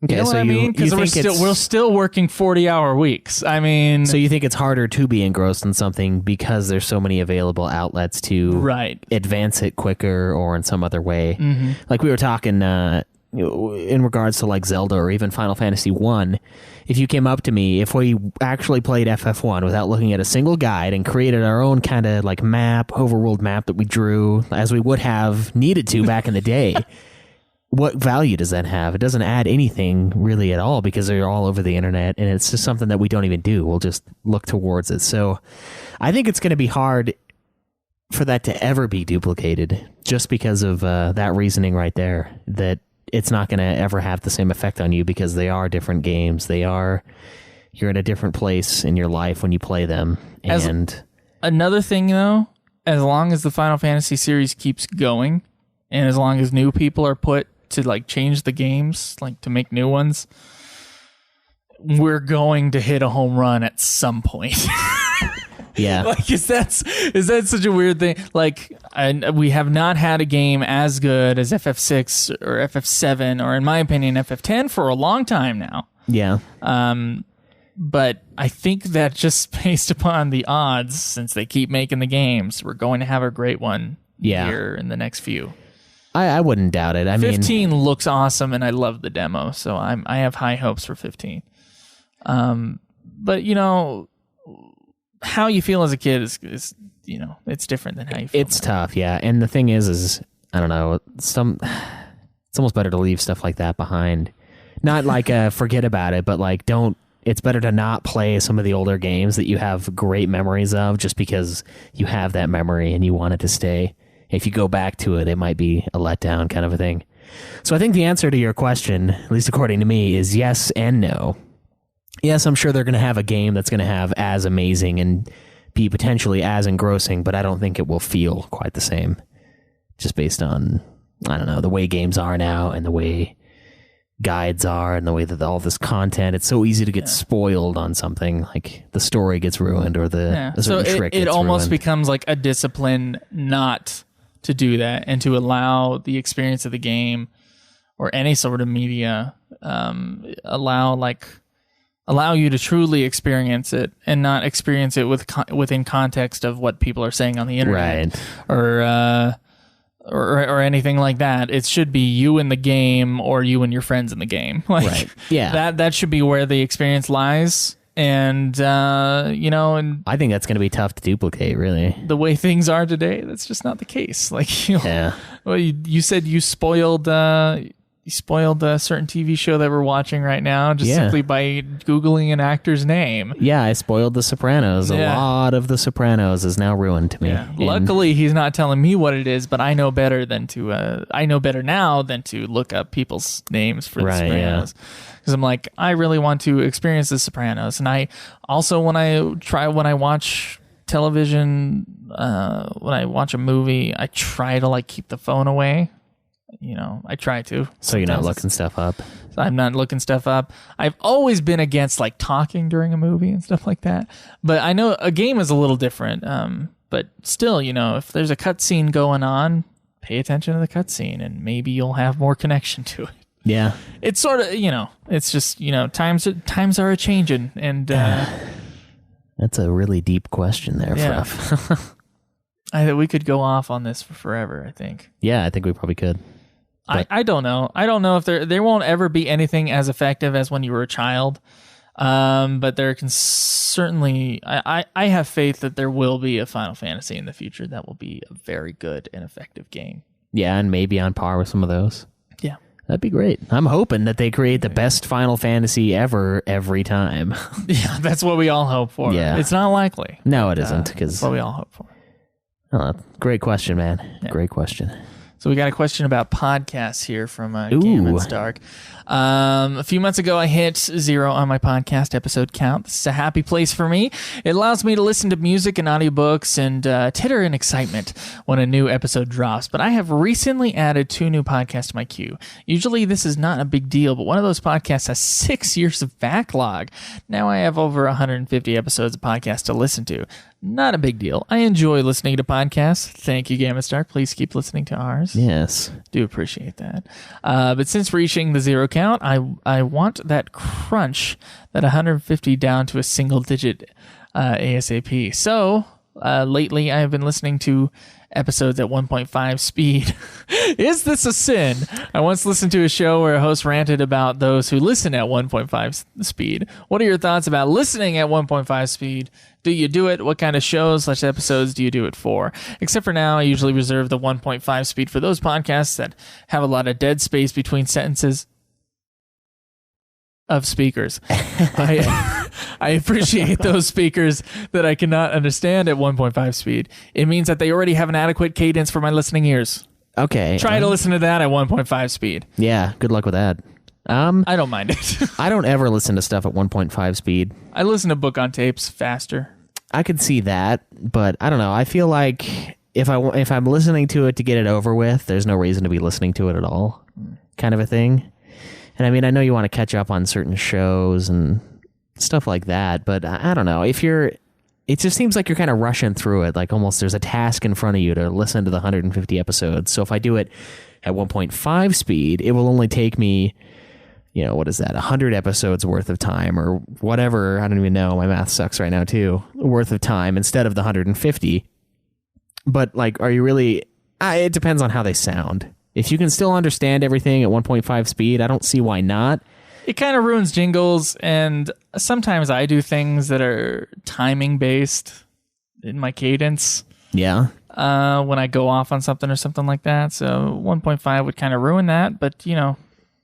Okay, you know what I mean? Because we're still working 40-hour weeks. I mean, so you think it's harder to be engrossed in something because there's so many available outlets to advance it quicker or in some other way. Mm-hmm. Like we were talking in regards to like Zelda or even Final Fantasy 1. If you came up to me, if we actually played FF1 without looking at a single guide and created our own kind of like map, overworld map that we drew as we would have needed to back in the day. What value does that have? It doesn't add anything really at all because they're all over the internet, and it's just something that we don't even do. We'll just look towards it. So I think it's going to be hard for that to ever be duplicated just because of that reasoning right there, that it's not going to ever have the same effect on you because they are different games. They are you're in a different place in your life when you play them. And another thing, though, as long as the Final Fantasy series keeps going, and as long as new people are put to like change the games, like to make new ones, we're going to hit a home run at some point. yeah, like is that such a weird thing? Like, we have not had a game as good as FF6 or FF7, or in my opinion, FF10 for a long time now. Yeah. But I think that just based upon the odds, since they keep making the games, we're going to have a great one here in the next few. I wouldn't doubt it. 15 looks awesome, and I love the demo, so I have high hopes for 15. But you know, how you feel as a kid is you know, it's different than how you feel. It's tough, yeah. And the thing is I don't know, it's almost better to leave stuff like that behind. Not like forget about it, but like it's better to not play some of the older games that you have great memories of just because you have that memory and you want it to stay. If you go back to it, it might be a letdown kind of a thing. So I think the answer to your question, at least according to me, is yes and no. Yes, I'm sure they're going to have a game that's going to have as amazing and be potentially as engrossing, but I don't think it will feel quite the same. Just based on, I don't know, the way games are now and the way guides are and the way that all this content, it's so easy to get spoiled on something, like the story gets ruined or the certain trick gets it almost ruined. Becomes like a discipline not to do that and to allow the experience of the game or any sort of media allow you to truly experience it and not experience it within context of what people are saying on the internet, right? Or anything like that. It should be you in the game or you and your friends in the game. Like, right. Yeah. That should be where the experience lies. And, you know, and I think that's going to be tough to duplicate, really. The way things are today, that's just not the case. Like, you know, well, you said you spoiled a certain TV show that we're watching right now just simply by Googling an actor's name. Yeah, I spoiled The Sopranos. A lot of The Sopranos is now ruined to me. Yeah. Luckily, he's not telling me what it is, but I know better now than to look up people's names for The Sopranos. Because I'm like, I really want to experience The Sopranos. And I also, when I watch television, when I watch a movie, I try to like keep the phone away. You know, I try to. So you're not looking stuff up? I'm not looking stuff up. I've always been against like talking during a movie and stuff like that. But I know a game is a little different. But still, you know, if there's a cutscene going on, pay attention to the cutscene and maybe you'll have more connection to it. Yeah. It's sort of, you know, it's just, you know, times are a-changing. And that's a really deep question there, Fruff. We could go off on this for forever, I think. Yeah, I think we probably could. I don't know. I don't know if there won't ever be anything as effective as when you were a child. But there can certainly, I have faith that there will be a Final Fantasy in the future that will be a very good and effective game. Yeah, and maybe on par with some of those. Yeah. That'd be great. I'm hoping that they create the best Final Fantasy ever every time. Yeah, that's what we all hope for. Yeah. It's not likely. No, it isn't. That's what we all hope for. Oh, great question, man. Yeah. Great question. So we got a question about podcasts here from Game Stark. A few months ago, I hit 0 on my podcast episode count. This is a happy place for me. It allows me to listen to music and audiobooks and titter in excitement when a new episode drops. But I have recently added 2 new podcasts to my queue. Usually this is not a big deal, but one of those podcasts has 6 years of backlog. Now I have over 150 episodes of podcasts to listen to. Not a big deal. I enjoy listening to podcasts. Thank you, Gamma Stark. Please keep listening to ours. Yes. Do appreciate that. But since reaching the 0 count, I want that crunch, that 150 down to a single digit ASAP. So lately I have been listening to episodes at 1.5 speed. Is this a sin? I once listened to a show where a host ranted about those who listen at 1.5 speed. What are your thoughts about listening at 1.5 speed? Do you do it? What kind of shows/episodes do you do it for? Except for now, I usually reserve the 1.5 speed for those podcasts that have a lot of dead space between sentences of speakers. I appreciate those speakers that I cannot understand at 1.5 speed. It means that they already have an adequate cadence for my listening ears. Okay. Try to listen to that at 1.5 speed. Yeah, good luck with that. I don't mind it. I don't ever listen to stuff at 1.5 speed. I listen to book on tapes faster. I could see that, but I don't know. I feel like if I'm listening to it to get it over with, there's no reason to be listening to it at all, kind of a thing. And I mean, I know you want to catch up on certain shows and stuff like that, but I don't know. It just seems like you're kind of rushing through it, like almost there's a task in front of you to listen to the 150 episodes. So if I do it at 1.5 speed, it will only take me, what is that, 100 episodes worth of time or whatever, I don't even know, my math sucks right now too, worth of time instead of the 150. But like, are you really, it depends on how they sound. If you can still understand everything at 1.5 speed, I don't see why not. It kind of ruins jingles, and sometimes I do things that are timing based in my cadence. Yeah. When I go off on something or something like that. So 1.5 would kind of ruin that, but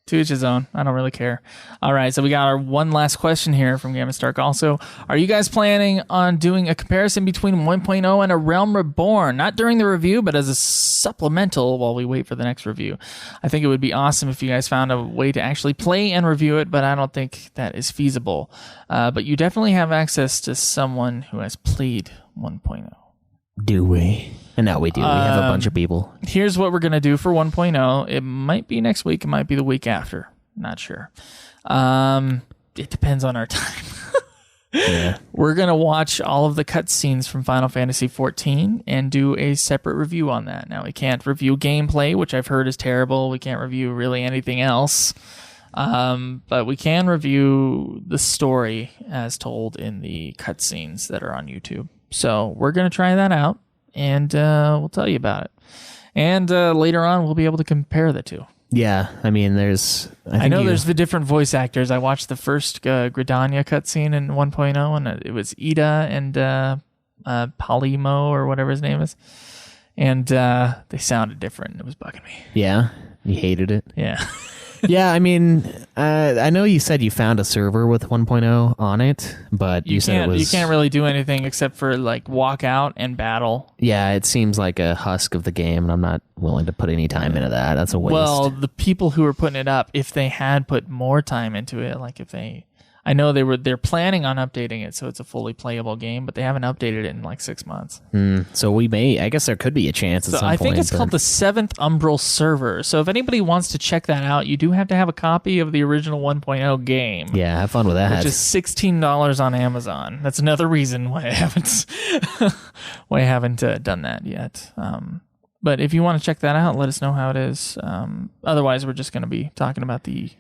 to each his own. I don't really care. All right, so we got our one last question here from Game of Stark. Also, are you guys planning on doing a comparison between 1.0 and A Realm Reborn? Not during the review, but as a supplemental while we wait for the next review. I think it would be awesome if you guys found a way to actually play and review it, but I don't think that is feasible. But you definitely have access to someone who has played 1.0. Do we? And now we do. We have a bunch of people. Here's what we're going to do for 1.0. It might be next week. It might be the week after. Not sure. It depends on our time. Yeah. We're going to watch all of the cutscenes from Final Fantasy XIV and do a separate review on that. Now, we can't review gameplay, which I've heard is terrible. We can't review really anything else. But we can review the story as told in the cutscenes that are on YouTube. So we're going to try that out, and we'll tell you about it. And later on, we'll be able to compare the two. Yeah, I mean, there's the different voice actors. I watched the first Gridania cutscene in 1.0, and it was Ida and Polymo, or whatever his name is. And they sounded different. It was bugging me. Yeah? You hated it? Yeah. Yeah, I mean, I know you said you found a server with 1.0 on it, but you said it was... You can't really do anything except for, like, walk out and battle. Yeah, it seems like a husk of the game, and I'm not willing to put any time into that. That's a waste. Well, the people who were putting it up, if they had put more time into it, like if they... I know they're planning on updating it so it's a fully playable game, but they haven't updated it in like 6 months. So I guess there could be a chance at some point. I think it's called the 7th Umbral server. So if anybody wants to check that out, you do have to have a copy of the original 1.0 game. Yeah, have fun with that. Which is $16 on Amazon. That's another reason why I haven't done that yet. But if you want to check that out, let us know how it is. Otherwise, we're just going to be talking about the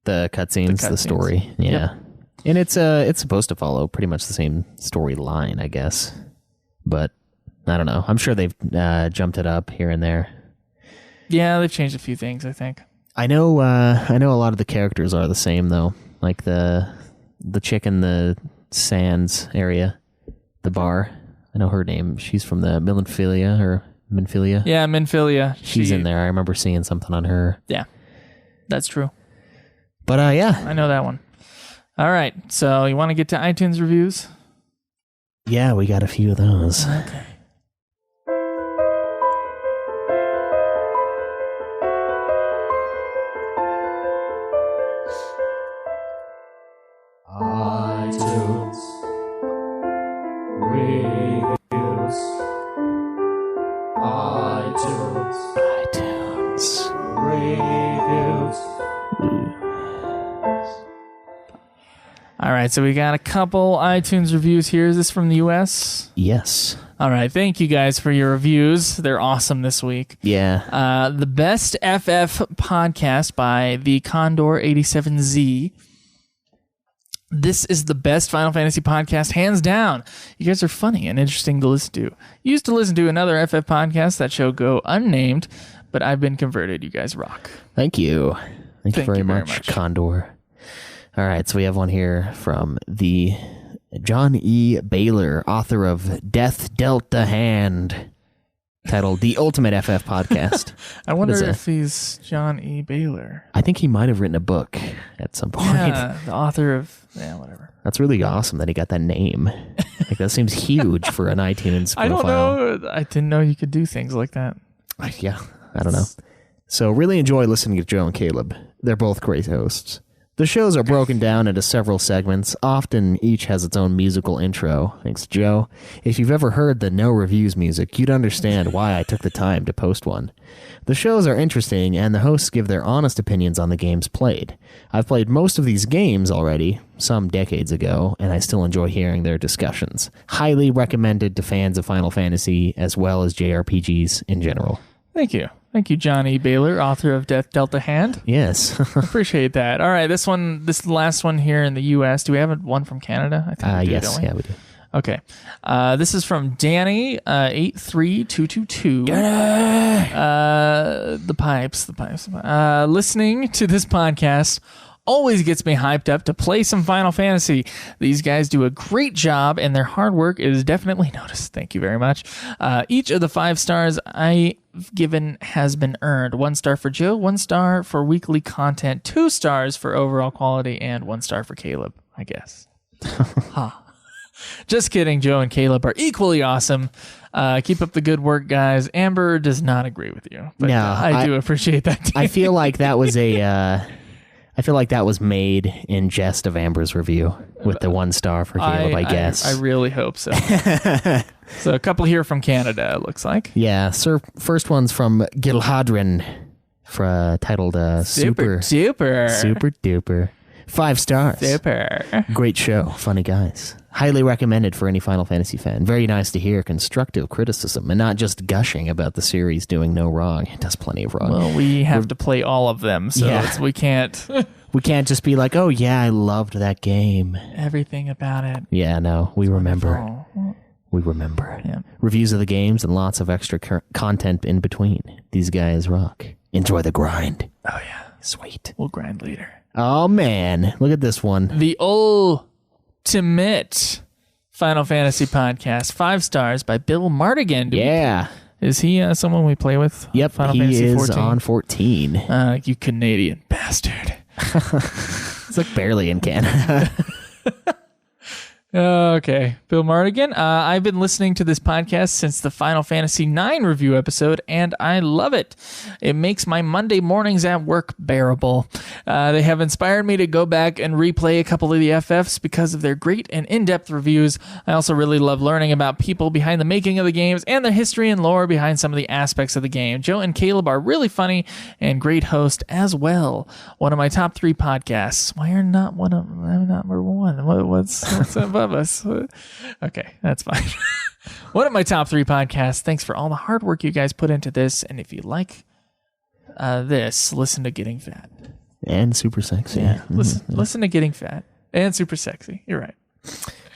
cutscenes, the story. Yeah. Yep. And it's supposed to follow pretty much the same storyline, I guess. But I don't know. I'm sure they've jumped it up here and there. Yeah, they've changed a few things, I think. I know a lot of the characters are the same though. Like the chick in the Sands area, the bar. I know her name. She's from the Minfilia. Yeah, Minfilia. She's in there. I remember seeing something on her. Yeah. That's true. But yeah. I know that one. All right. So you want to get to iTunes reviews? Yeah, we got a few of those. Okay. iTunes reviews. iTunes reviews. All right, so we got a couple iTunes reviews here. Is this from the US? Yes. All right, thank you guys for your reviews. They're awesome this week. Yeah. The Best FF podcast by the Condor 87Z. This is the best Final Fantasy podcast, hands down. You guys are funny and interesting to listen to. Used to listen to another FF podcast. That show go unnamed, but I've been converted. You guys rock. Thank you. Thank you very much, Condor. All right, so we have one here from the John E. Baylor, author of Death Dealt the Hand, titled The Ultimate FF Podcast. I wonder if he's John E. Baylor. I think he might have written a book at some point. Yeah, the author of, whatever. That's really awesome that he got that name. Like, that seems huge for an iTunes profile. I don't know. I didn't know you could do things like that. Yeah, I don't know. So really enjoy listening to Joe and Kaleb. they're both great hosts. The shows are broken down into several segments. Often each has its own musical intro. Thanks, Joe. If you've ever heard the No Reviews music, you'd understand why I took the time to post one. The shows are interesting, and the hosts give their honest opinions on the games played. I've played most of these games already, some decades ago, and I still enjoy hearing their discussions. Highly recommended to fans of Final Fantasy, as well as JRPGs in general. Thank you. Thank you, Johnny Baylor, author of Death Dealt a Hand. Yes. Appreciate that. All right, this is the last one here in the U.S. Do we have one from Canada? I think we do, yes, don't we? yeah, we do. Okay. This is from Danny, 83222. The pipes. Listening to this podcast always gets me hyped up to play some Final Fantasy. These guys do a great job, and their hard work is definitely noticed. Thank you very much. Each of the 5 stars I've given has been earned. 1 star for Joe, 1 star for weekly content, 2 stars for overall quality, and 1 star for Kaleb, I guess. Just kidding. Joe and Kaleb are equally awesome. Keep up the good work, guys. Amber does not agree with you, but No, I do appreciate that. I feel like that was made in jest of Amber's review with the 1 star for Kaleb, I guess. I really hope so. So a couple here from Canada, it looks like. Yeah, sir. First one's from Gilhadrin, titled Super Duper. 5 stars. Super. Great show. Funny guys. Highly recommended for any Final Fantasy fan. Very nice to hear constructive criticism and not just gushing about the series doing no wrong. It does plenty of wrong. Well, we have to play all of them, so we can't. We can't just be like, oh yeah, I loved that game. Everything about it. Yeah, no, we remember. Wonderful. We remember. Yeah. Reviews of the games and lots of extra content in between. These guys rock. Enjoy the grind. Oh, yeah. Sweet. We'll grind later. Oh, man. Look at this one. The ultimate Final Fantasy podcast, 5 stars by Bill Mardigan. Yeah. Is he someone we play with? Yep, Final he Fantasy is 14? on 14. You Canadian bastard. It's like barely in Canada. Okay, Bill Mardigan. I've been listening to this podcast since the Final Fantasy IX review episode, and I love it. It makes my Monday mornings at work bearable. They have inspired me to go back and replay a couple of the FFs because of their great and in-depth reviews. I also really love learning about people behind the making of the games and the history and lore behind some of the aspects of the game. Joe and Kaleb are really funny and great hosts as well. One of my top 3 podcasts. Why are not one of them? I'm not number 1. What's above us? Okay, that's fine. One of my top 3 podcasts. Thanks for all the hard work you guys put into this. And if you like this, listen to Getting Fat. And Super Sexy. Yeah, listen to Getting Fat and Super Sexy. You're right.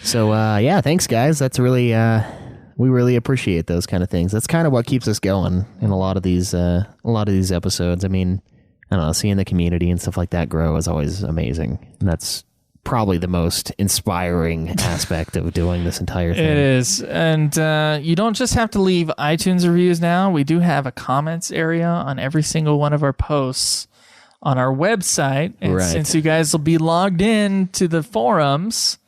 So, yeah, thanks, guys. That's really, we really appreciate those kind of things. That's kind of what keeps us going in a lot of these episodes. I mean, I don't know, seeing the community and stuff like that grow is always amazing. And that's probably the most inspiring aspect of doing this entire thing. It is. And you don't just have to leave iTunes reviews now. We do have a comments area on every single one of our posts on our website. And since you guys will be logged in to the forums,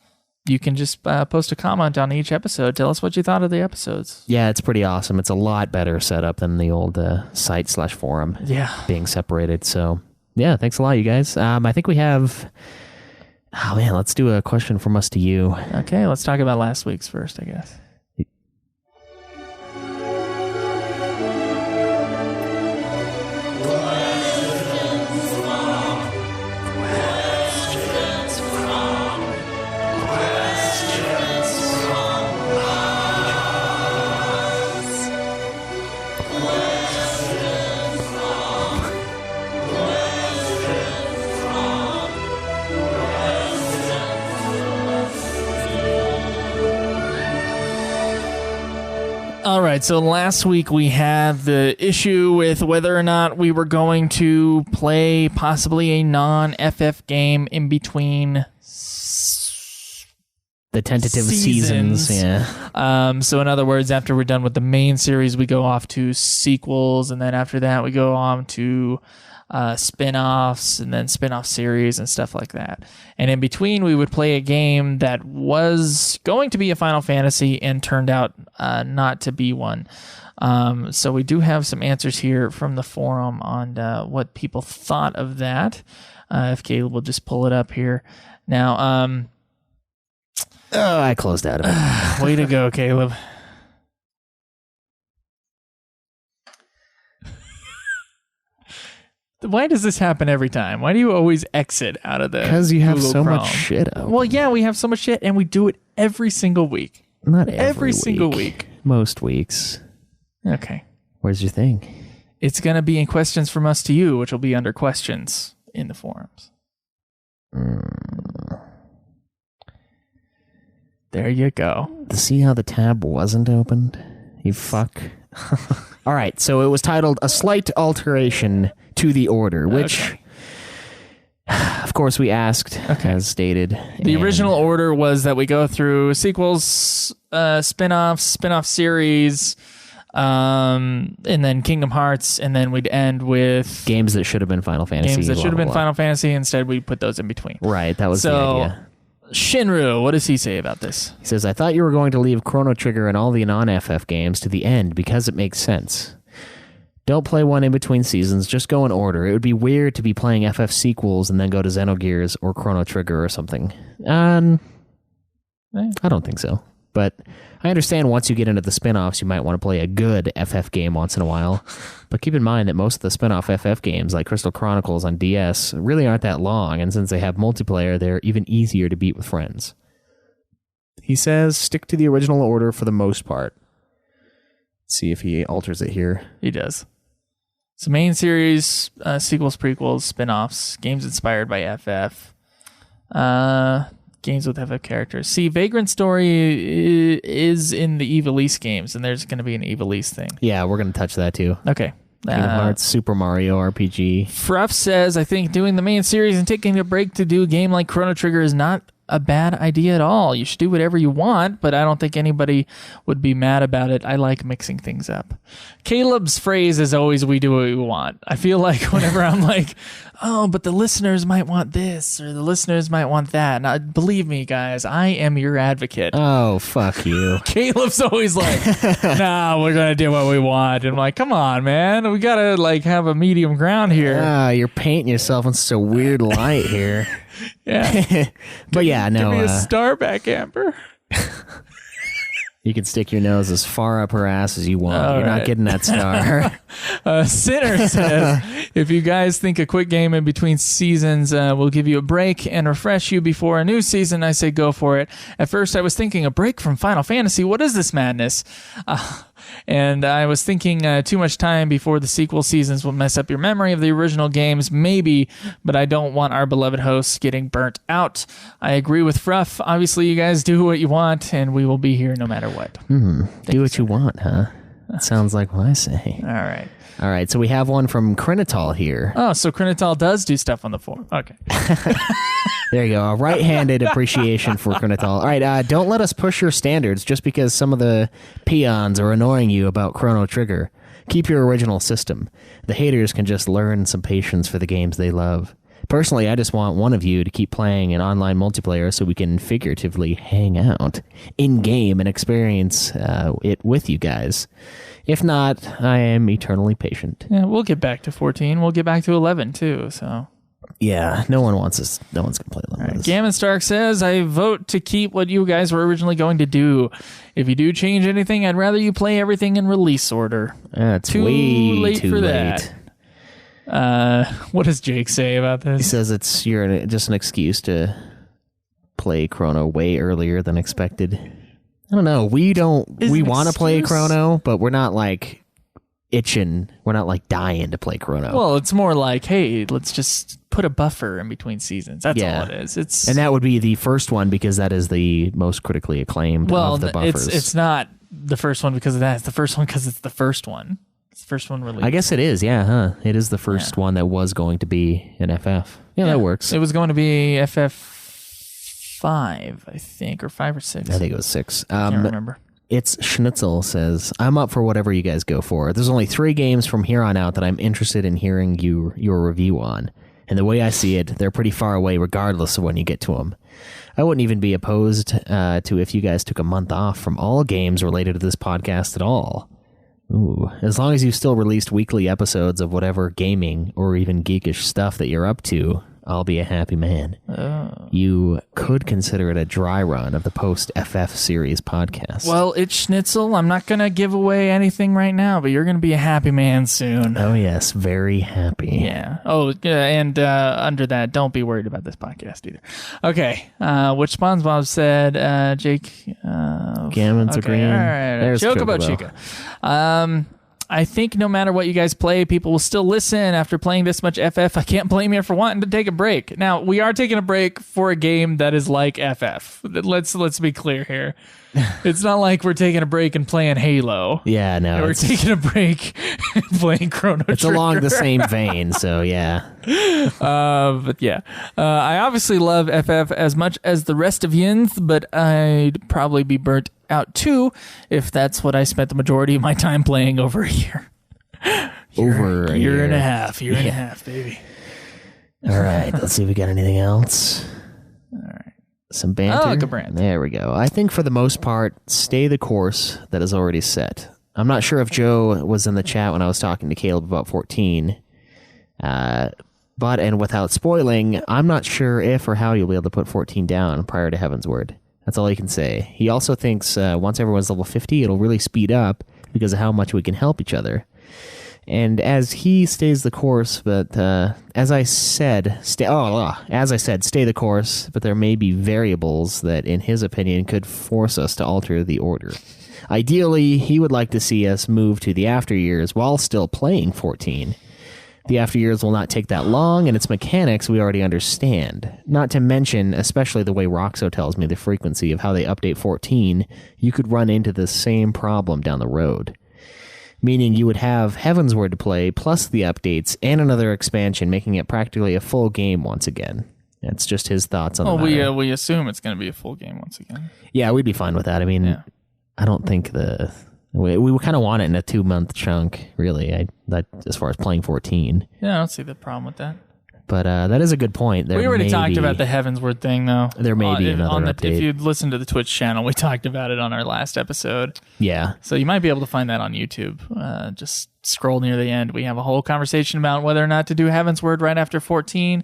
you can just post a comment on each episode. Tell us what you thought of the episodes. Yeah, it's pretty awesome. It's a lot better setup than the old site/forum being separated. So, yeah, thanks a lot, you guys. I think we have... Oh, man, let's do a question from us to you. Okay, let's talk about last week's first, I guess. All right, so last week we had the issue with whether or not we were going to play possibly a non-FF game in between the tentative seasons. Yeah. So in other words, after we're done with the main series, we go off to sequels, and then after that we go on to spin-offs and then spin-off series and stuff like that. And in between, we would play a game that was going to be a Final Fantasy and turned out not to be one. So we do have some answers here from the forum on what people thought of that. If Caleb will just pull it up here. Now, I closed out of it. way to go, Caleb. Why does this happen every time? Why do you always exit out of the Because you have Google so Chrome? much shit up. Well, yeah, we have so much shit, and we do it every single week. Not Every single week. Most weeks. Okay. Where's your thing? It's going to be in questions from us to you, which will be under questions in the forums. There you go. See how the tab wasn't opened? You fuck. All right, so it was titled A Slight Alteration to the Order, which, Okay. of course, we asked, as stated. The original order was that we go through sequels, spin-offs, spin-off series, and then Kingdom Hearts, and then we'd end with games that should have been Final Fantasy. games that blah, should have blah, been blah. Final Fantasy. Instead, we put those in between. Right, that was the So, idea. Shinru, what does he say about this? He says, I thought you were going to leave Chrono Trigger and all the non-FF games to the end because it makes sense. Don't play one in between seasons, just go in order. It would be weird to be playing FF sequels and then go to Xenogears or Chrono Trigger or something. I don't think so. But I understand once you get into the spin-offs, you might want to play a good FF game once in a while. But keep in mind that most of the spin-off FF games, like Crystal Chronicles on DS, really aren't that long, and since they have multiplayer, they're even easier to beat with friends. He says, stick to the original order for the most part. Let's see if he alters it here. He does. So main series, sequels, prequels, spin-offs, games inspired by FF, games with FF characters. See, Vagrant Story is in the Ivalice games, and there's going to be an Ivalice thing. Yeah, we're going to touch that too. Okay. Kingdom Hearts, Super Mario RPG. Fruff says, I think doing the main series and taking a break to do a game like Chrono Trigger is not a bad idea at all. You should do whatever you want, but I don't think anybody would be mad about it. I like mixing things up. Caleb's phrase is always, we do what we want. I feel like whenever I'm like, oh, but the listeners might want this or the listeners might want that. Now, believe me, guys, I am your advocate. Oh, fuck you. Caleb's always like, nah, we're going to do what we want. And I'm like, come on, man. We got to like have a medium ground here. You're painting yourself in such a weird light here. Yeah. But yeah, no. Give me a star back, Amber. You can stick your nose as far up her ass as you want. All You're right. not getting that star. Sinner says, if you guys think a quick game in between seasons will give you a break and refresh you before a new season, I say go for it. At first, I was thinking a break from Final Fantasy. What is this madness? And I was thinking too much time before the sequel seasons will mess up your memory of the original games, maybe, but I don't want our beloved hosts getting burnt out. I agree with Fruff. Obviously, you guys do what you want, and we will be here no matter what. Do what you want, huh? That sounds like what I say. All right. All right, so we have one from Krinital here. Oh, so Krinital does do stuff on the forum. Okay. There you go. A right-handed appreciation for Krinital. All right, don't let us push your standards just because some of the peons are annoying you about Chrono Trigger. Keep your original system. The haters can just learn some patience for the games they love. Personally, I just want one of you to keep playing an online multiplayer so we can figuratively hang out in-game and experience it with you guys. If not, I am eternally patient. Yeah, we'll get back to 14. We'll get back to 11, too, so... Yeah, no one wants us. No one's gonna play them. Right. Gammon Stark says, I vote to keep what you guys were originally going to do. If you do change anything, I'd rather you play everything in release order. It's Too way late too for late. that. What does Jake say about He this? says it's just an excuse to play Chrono way earlier than expected. I don't know. We an want to play excuse? Chrono, but we're not like itching. We're not like dying to play Chrono. Well, it's more like, hey, let's just put a buffer in between seasons. That's Yeah. all it is. It's and that would be the first one because that is the most critically acclaimed of the buffers. it's not the first one because of that. It's the first one because it's the first one. It's the first one released. I guess it is, yeah, huh? It is the first one that was going to be an FF. Yeah, that works. It was going to be FF5, I think, or 5 or 6. I think it was 6. I can't remember. It's Schnitzel says, I'm up for whatever you guys go for. There's only 3 games from here on out that I'm interested in hearing your review on. And the way I see it, they're pretty far away regardless of when you get to them. I wouldn't even be opposed to if you guys took a month off from all games related to this podcast at all. Ooh, as long as you still released weekly episodes of whatever gaming or even geekish stuff that you're up to, I'll be a happy man. Oh. You could consider it a dry run of the post-FF series podcast. Well, it's Schnitzel. I'm not going to give away anything right now, but you're going to be a happy man soon. Oh, yes. Very happy. Yeah. Oh, and under that, don't be worried about this podcast either. Okay. Which SpongeBob said, Jake... Gammon's agreeing. All right. There's Joke about Chica. I think no matter what you guys play, people will still listen after playing this much FF. I can't blame you for wanting to take a break. Now, we are taking a break for a game that is like FF. Let's be clear here. It's not like we're taking a break and playing Halo. Yeah, no. We're taking a break and playing Chrono Trigger. It's along the same vein, so yeah. But yeah. I obviously love FF as much as the rest of yins, but I'd probably be burnt out too if that's what I spent the majority of my time playing over a year. Over a year year and a half, baby. All right, let's see if we got anything else. All right. Some banter. Oh, good brand. There we go. I think for the most part, stay the course that is already set. I'm not sure if Joe was in the chat when I was talking to Caleb about 14. But, and without spoiling, I'm not sure if or how you'll be able to put 14 down prior to Heaven's Word. That's all he can say. He also thinks once everyone's level 50, it'll really speed up because of how much we can help each other. And as he stays the course, but as I said, stay the course, but there may be variables that, in his opinion, could force us to alter the order. Ideally, he would like to see us move to the after years while still playing 14. The after years will not take that long, and its mechanics we already understand. Not to mention, especially the way Roxo tells me the frequency of how they update 14, you could run into the same problem down the road. Meaning you would have Heaven's Word to play, plus the updates, and another expansion, making it practically a full game once again. That's just his thoughts on the matter. We assume it's going to be a full game once again. Yeah, we'd be fine with that. I mean, Yeah. I don't think we kind of want it in a 2-month chunk, really, as far as playing 14. Yeah, I don't see the problem with that. But that is a good point. We already talked about the Heaven's Word thing, though. There may be another update. If you'd listened to the Twitch channel, we talked about it on our last episode. Yeah. So you might be able to find that on YouTube. Just scroll near the end. We have a whole conversation about whether or not to do Heaven's Word right after 14.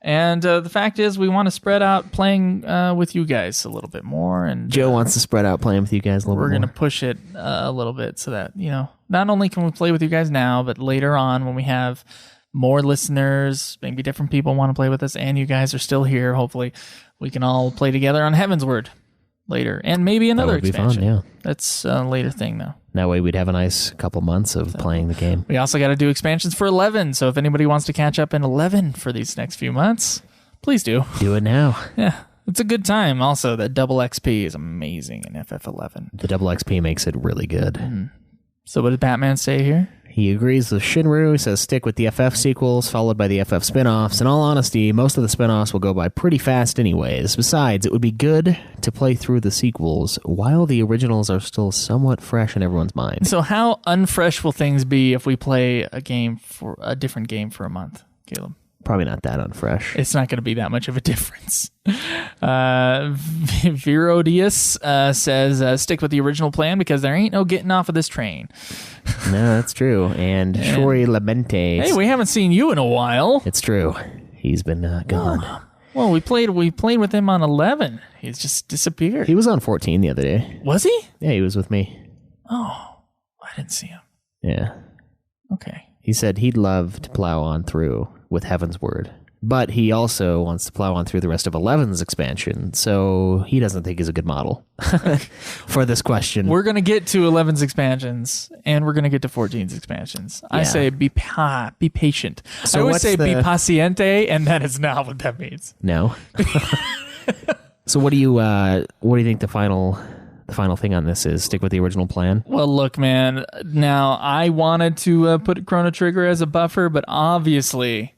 And the fact is, we want to spread out playing with you guys a little bit more. And Joe wants to spread out playing with you guys a little bit more. We're going to push it a little bit so that, not only can we play with you guys now, but later on when we have more listeners, maybe different people want to play with us, and you guys are still here, hopefully we can all play together on Heaven's Word later. And maybe another expansion. That would be fun, yeah. That's a later thing, though. That way we'd have a nice couple months of playing the game. We also got to do expansions for 11, so if anybody wants to catch up in 11 for these next few months, please do. Do it now. Yeah, it's a good time. Also, that double XP is amazing in FF11. The double XP makes it really good. Mm-hmm. So what did Batman say here? He agrees with Shinru. He says stick with the FF sequels, followed by the FF spin-offs. In all honesty, most of the spin-offs will go by pretty fast anyways. Besides, it would be good to play through the sequels while the originals are still somewhat fresh in everyone's mind. So how unfresh will things be if we play a different game for a month, Caleb? Probably not that unfresh. It's not going to be that much of a difference. Virodius says, stick with the original plan because there ain't no getting off of this train. No, that's true. And Shori Lamente. Hey, we haven't seen you in a while. It's true. He's been gone. Well, we played with him on 11. He's just disappeared. He was on 14 the other day. Was he? Yeah, he was with me. Oh, I didn't see him. Yeah. Okay. He said he'd love to plow on through with Heaven's Word, but he also wants to plow on through the rest of 11's expansion, so he doesn't think he's a good model for this question. We're going to get to 11's expansions, and we're going to get to 14's expansions. Yeah. I say be patient. So I always say be paciente, and that is not what that means. No. So what do you think the final thing on this is? Stick with the original plan? Well, look, man, now I wanted to put Chrono Trigger as a buffer, but obviously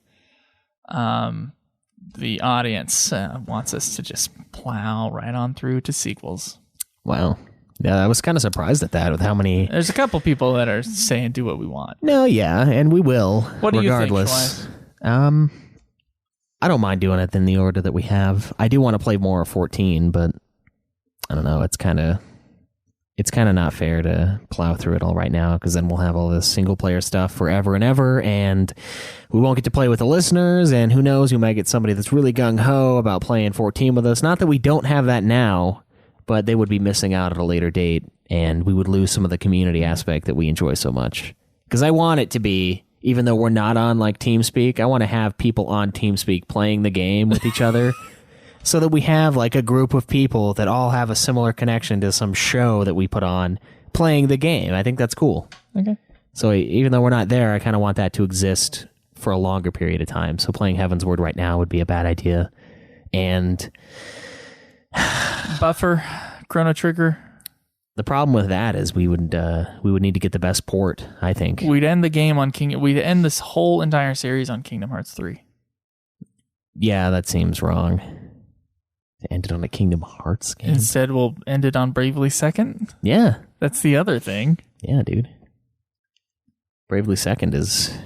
the audience wants us to just plow right on through to sequels. Wow. Yeah, I was kind of surprised at that with how many. There's a couple people that are saying do what we want. No, yeah, and we will. What do regardless. you think, I don't mind doing it in the order that we have. I do want to play more of 14, but I don't know. It's kind of not fair to plow through it all right now, because then we'll have all this single player stuff forever and ever, and we won't get to play with the listeners, and who knows, we might get somebody that's really gung-ho about playing 14 with us. Not that we don't have that now, but they would be missing out at a later date, and we would lose some of the community aspect that we enjoy so much. Because I want it to be, even though we're not on like TeamSpeak, I want to have people on TeamSpeak playing the game with each other, so that we have like a group of people that all have a similar connection to some show that we put on playing the game. I think that's cool. Okay. So even though we're not there, I kind of want that to exist for a longer period of time. So playing Heaven's Word right now would be a bad idea. And Buffer, Chrono Trigger. the problem with that is we would need to get the best port, I think. We'd end the game on We'd end this whole entire series on Kingdom Hearts 3. Yeah, that seems wrong. To end it on a Kingdom Hearts game. Instead, we'll end it on Bravely Second. Yeah. That's the other thing. Yeah, dude. Bravely Second is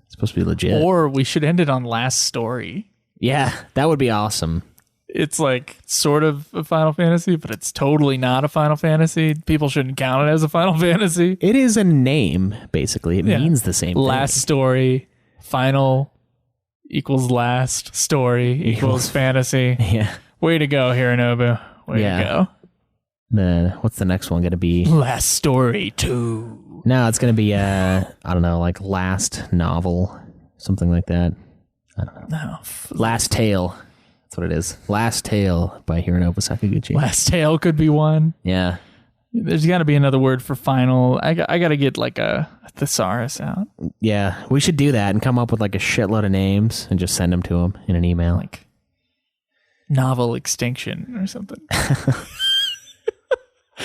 supposed to be legit. Or we should end it on Last Story. Yeah, that would be awesome. It's like sort of a Final Fantasy, but it's totally not a Final Fantasy. People shouldn't count it as a Final Fantasy. It is a name, basically. It means the same thing. Last Story, Final equals Last Story equals Fantasy. Yeah. Way to go, Hironobu. Way to go. What's the next one going to be? Last Story 2. No, it's going to be, I don't know, like Last Novel, something like that. I don't know. No. Last Tale. That's what it is. Last Tale by Hironobu Sakaguchi. Last Tale could be one. Yeah. There's got to be another word for final. I got to get like a thesaurus out. Yeah, we should do that and come up with like a shitload of names and just send them to him in an email. Like novel extinction or something.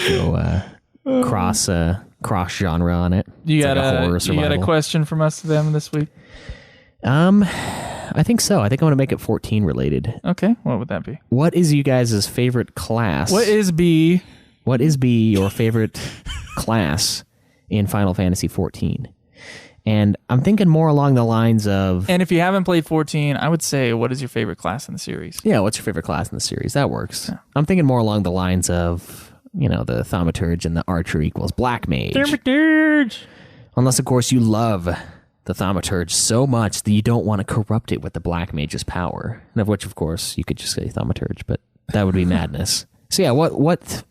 Go cross genre on it. You It's got like a horror you got a survival. question from us to them this week? I think so. I think I want to make it 14 related. Okay, what would that be? What is you guys' favorite class? What is B? What is your favorite class in Final Fantasy XIV? And I'm thinking more along the lines of... And if you haven't played 14, I would say, what is your favorite class in the series? Yeah, what's your favorite class in the series? That works. Yeah. I'm thinking more along the lines of, the Thaumaturge and the Archer equals Black Mage. Thaumaturge! Unless, of course, you love the Thaumaturge so much that you don't want to corrupt it with the Black Mage's power. And of which, of course, you could just say Thaumaturge, but that would be madness. So yeah, what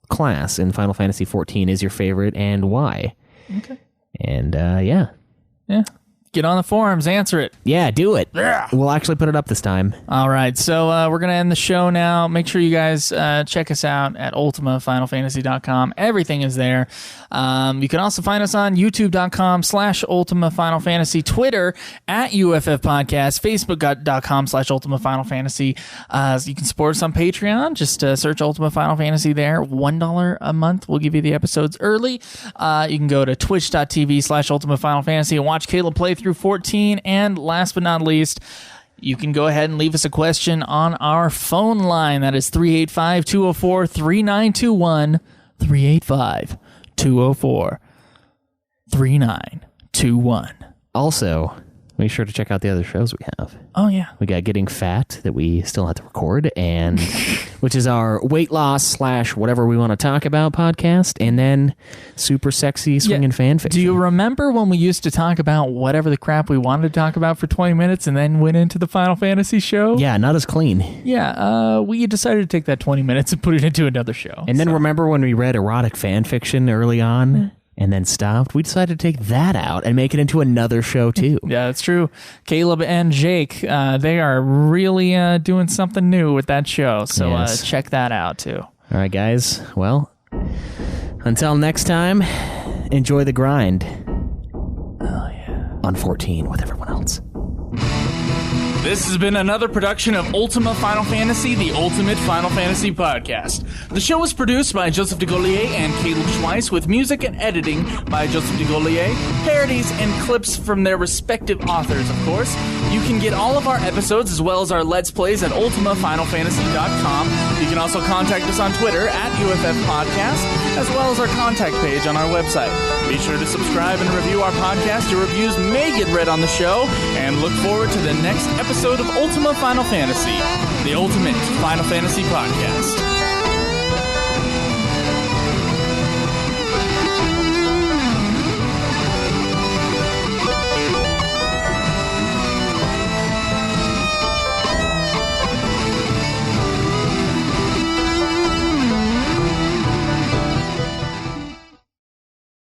class in Final Fantasy XIV is your favorite and why? Okay. And yeah. Get on the forums, answer it. Yeah, do it. Yeah. We'll actually put it up this time. All right, so we're going to end the show now. Make sure you guys check us out at ultimafinalfantasy.com. Everything is there. You can also find us on youtube.com/ultimafinalfantasy, Twitter at UFF Podcast, facebook.com/ultimafinalfantasy. You can support us on Patreon. Just search Ultima Final Fantasy there. $1 a month will give you the episodes early. You can go to twitch.tv/ultimafinalfantasy and watch Caleb play through 14. And last but not least, you can go ahead and leave us a question on our phone line. That is 385-204-3921. 385-204-3921. Also, make sure to check out the other shows we have. Oh, yeah. We got Getting Fat that we still have to record, and which is our weight loss / whatever we want to talk about podcast, and then Super Sexy Swinging Fan Fiction. Do you remember when we used to talk about whatever the crap we wanted to talk about for 20 minutes and then went into the Final Fantasy show? Yeah, not as clean. Yeah, we decided to take that 20 minutes and put it into another show. And then remember when we read erotic fan fiction early on? And then stopped. We decided to take that out and make it into another show too. Yeah, that's true. Caleb and Jake, they are really doing something new with that show. So Yes. check that out too. All right, guys. Well, until next time, enjoy the grind. Oh, yeah. On 14 with everyone else. This has been another production of Ultima Final Fantasy, the Ultimate Final Fantasy Podcast. The show was produced by Joseph DeGaulier and Caleb Schweiss, with music and editing by Joseph DeGaulier, parodies and clips from their respective authors, of course. You can get all of our episodes as well as our Let's Plays at ultimafinalfantasy.com. You can also contact us on Twitter at UFF Podcast, as well as our contact page on our website. Be sure to subscribe and review our podcast. Your reviews may get read on the show, and look forward to the next episode of Ultima Final Fantasy, the Ultimate Final Fantasy Podcast.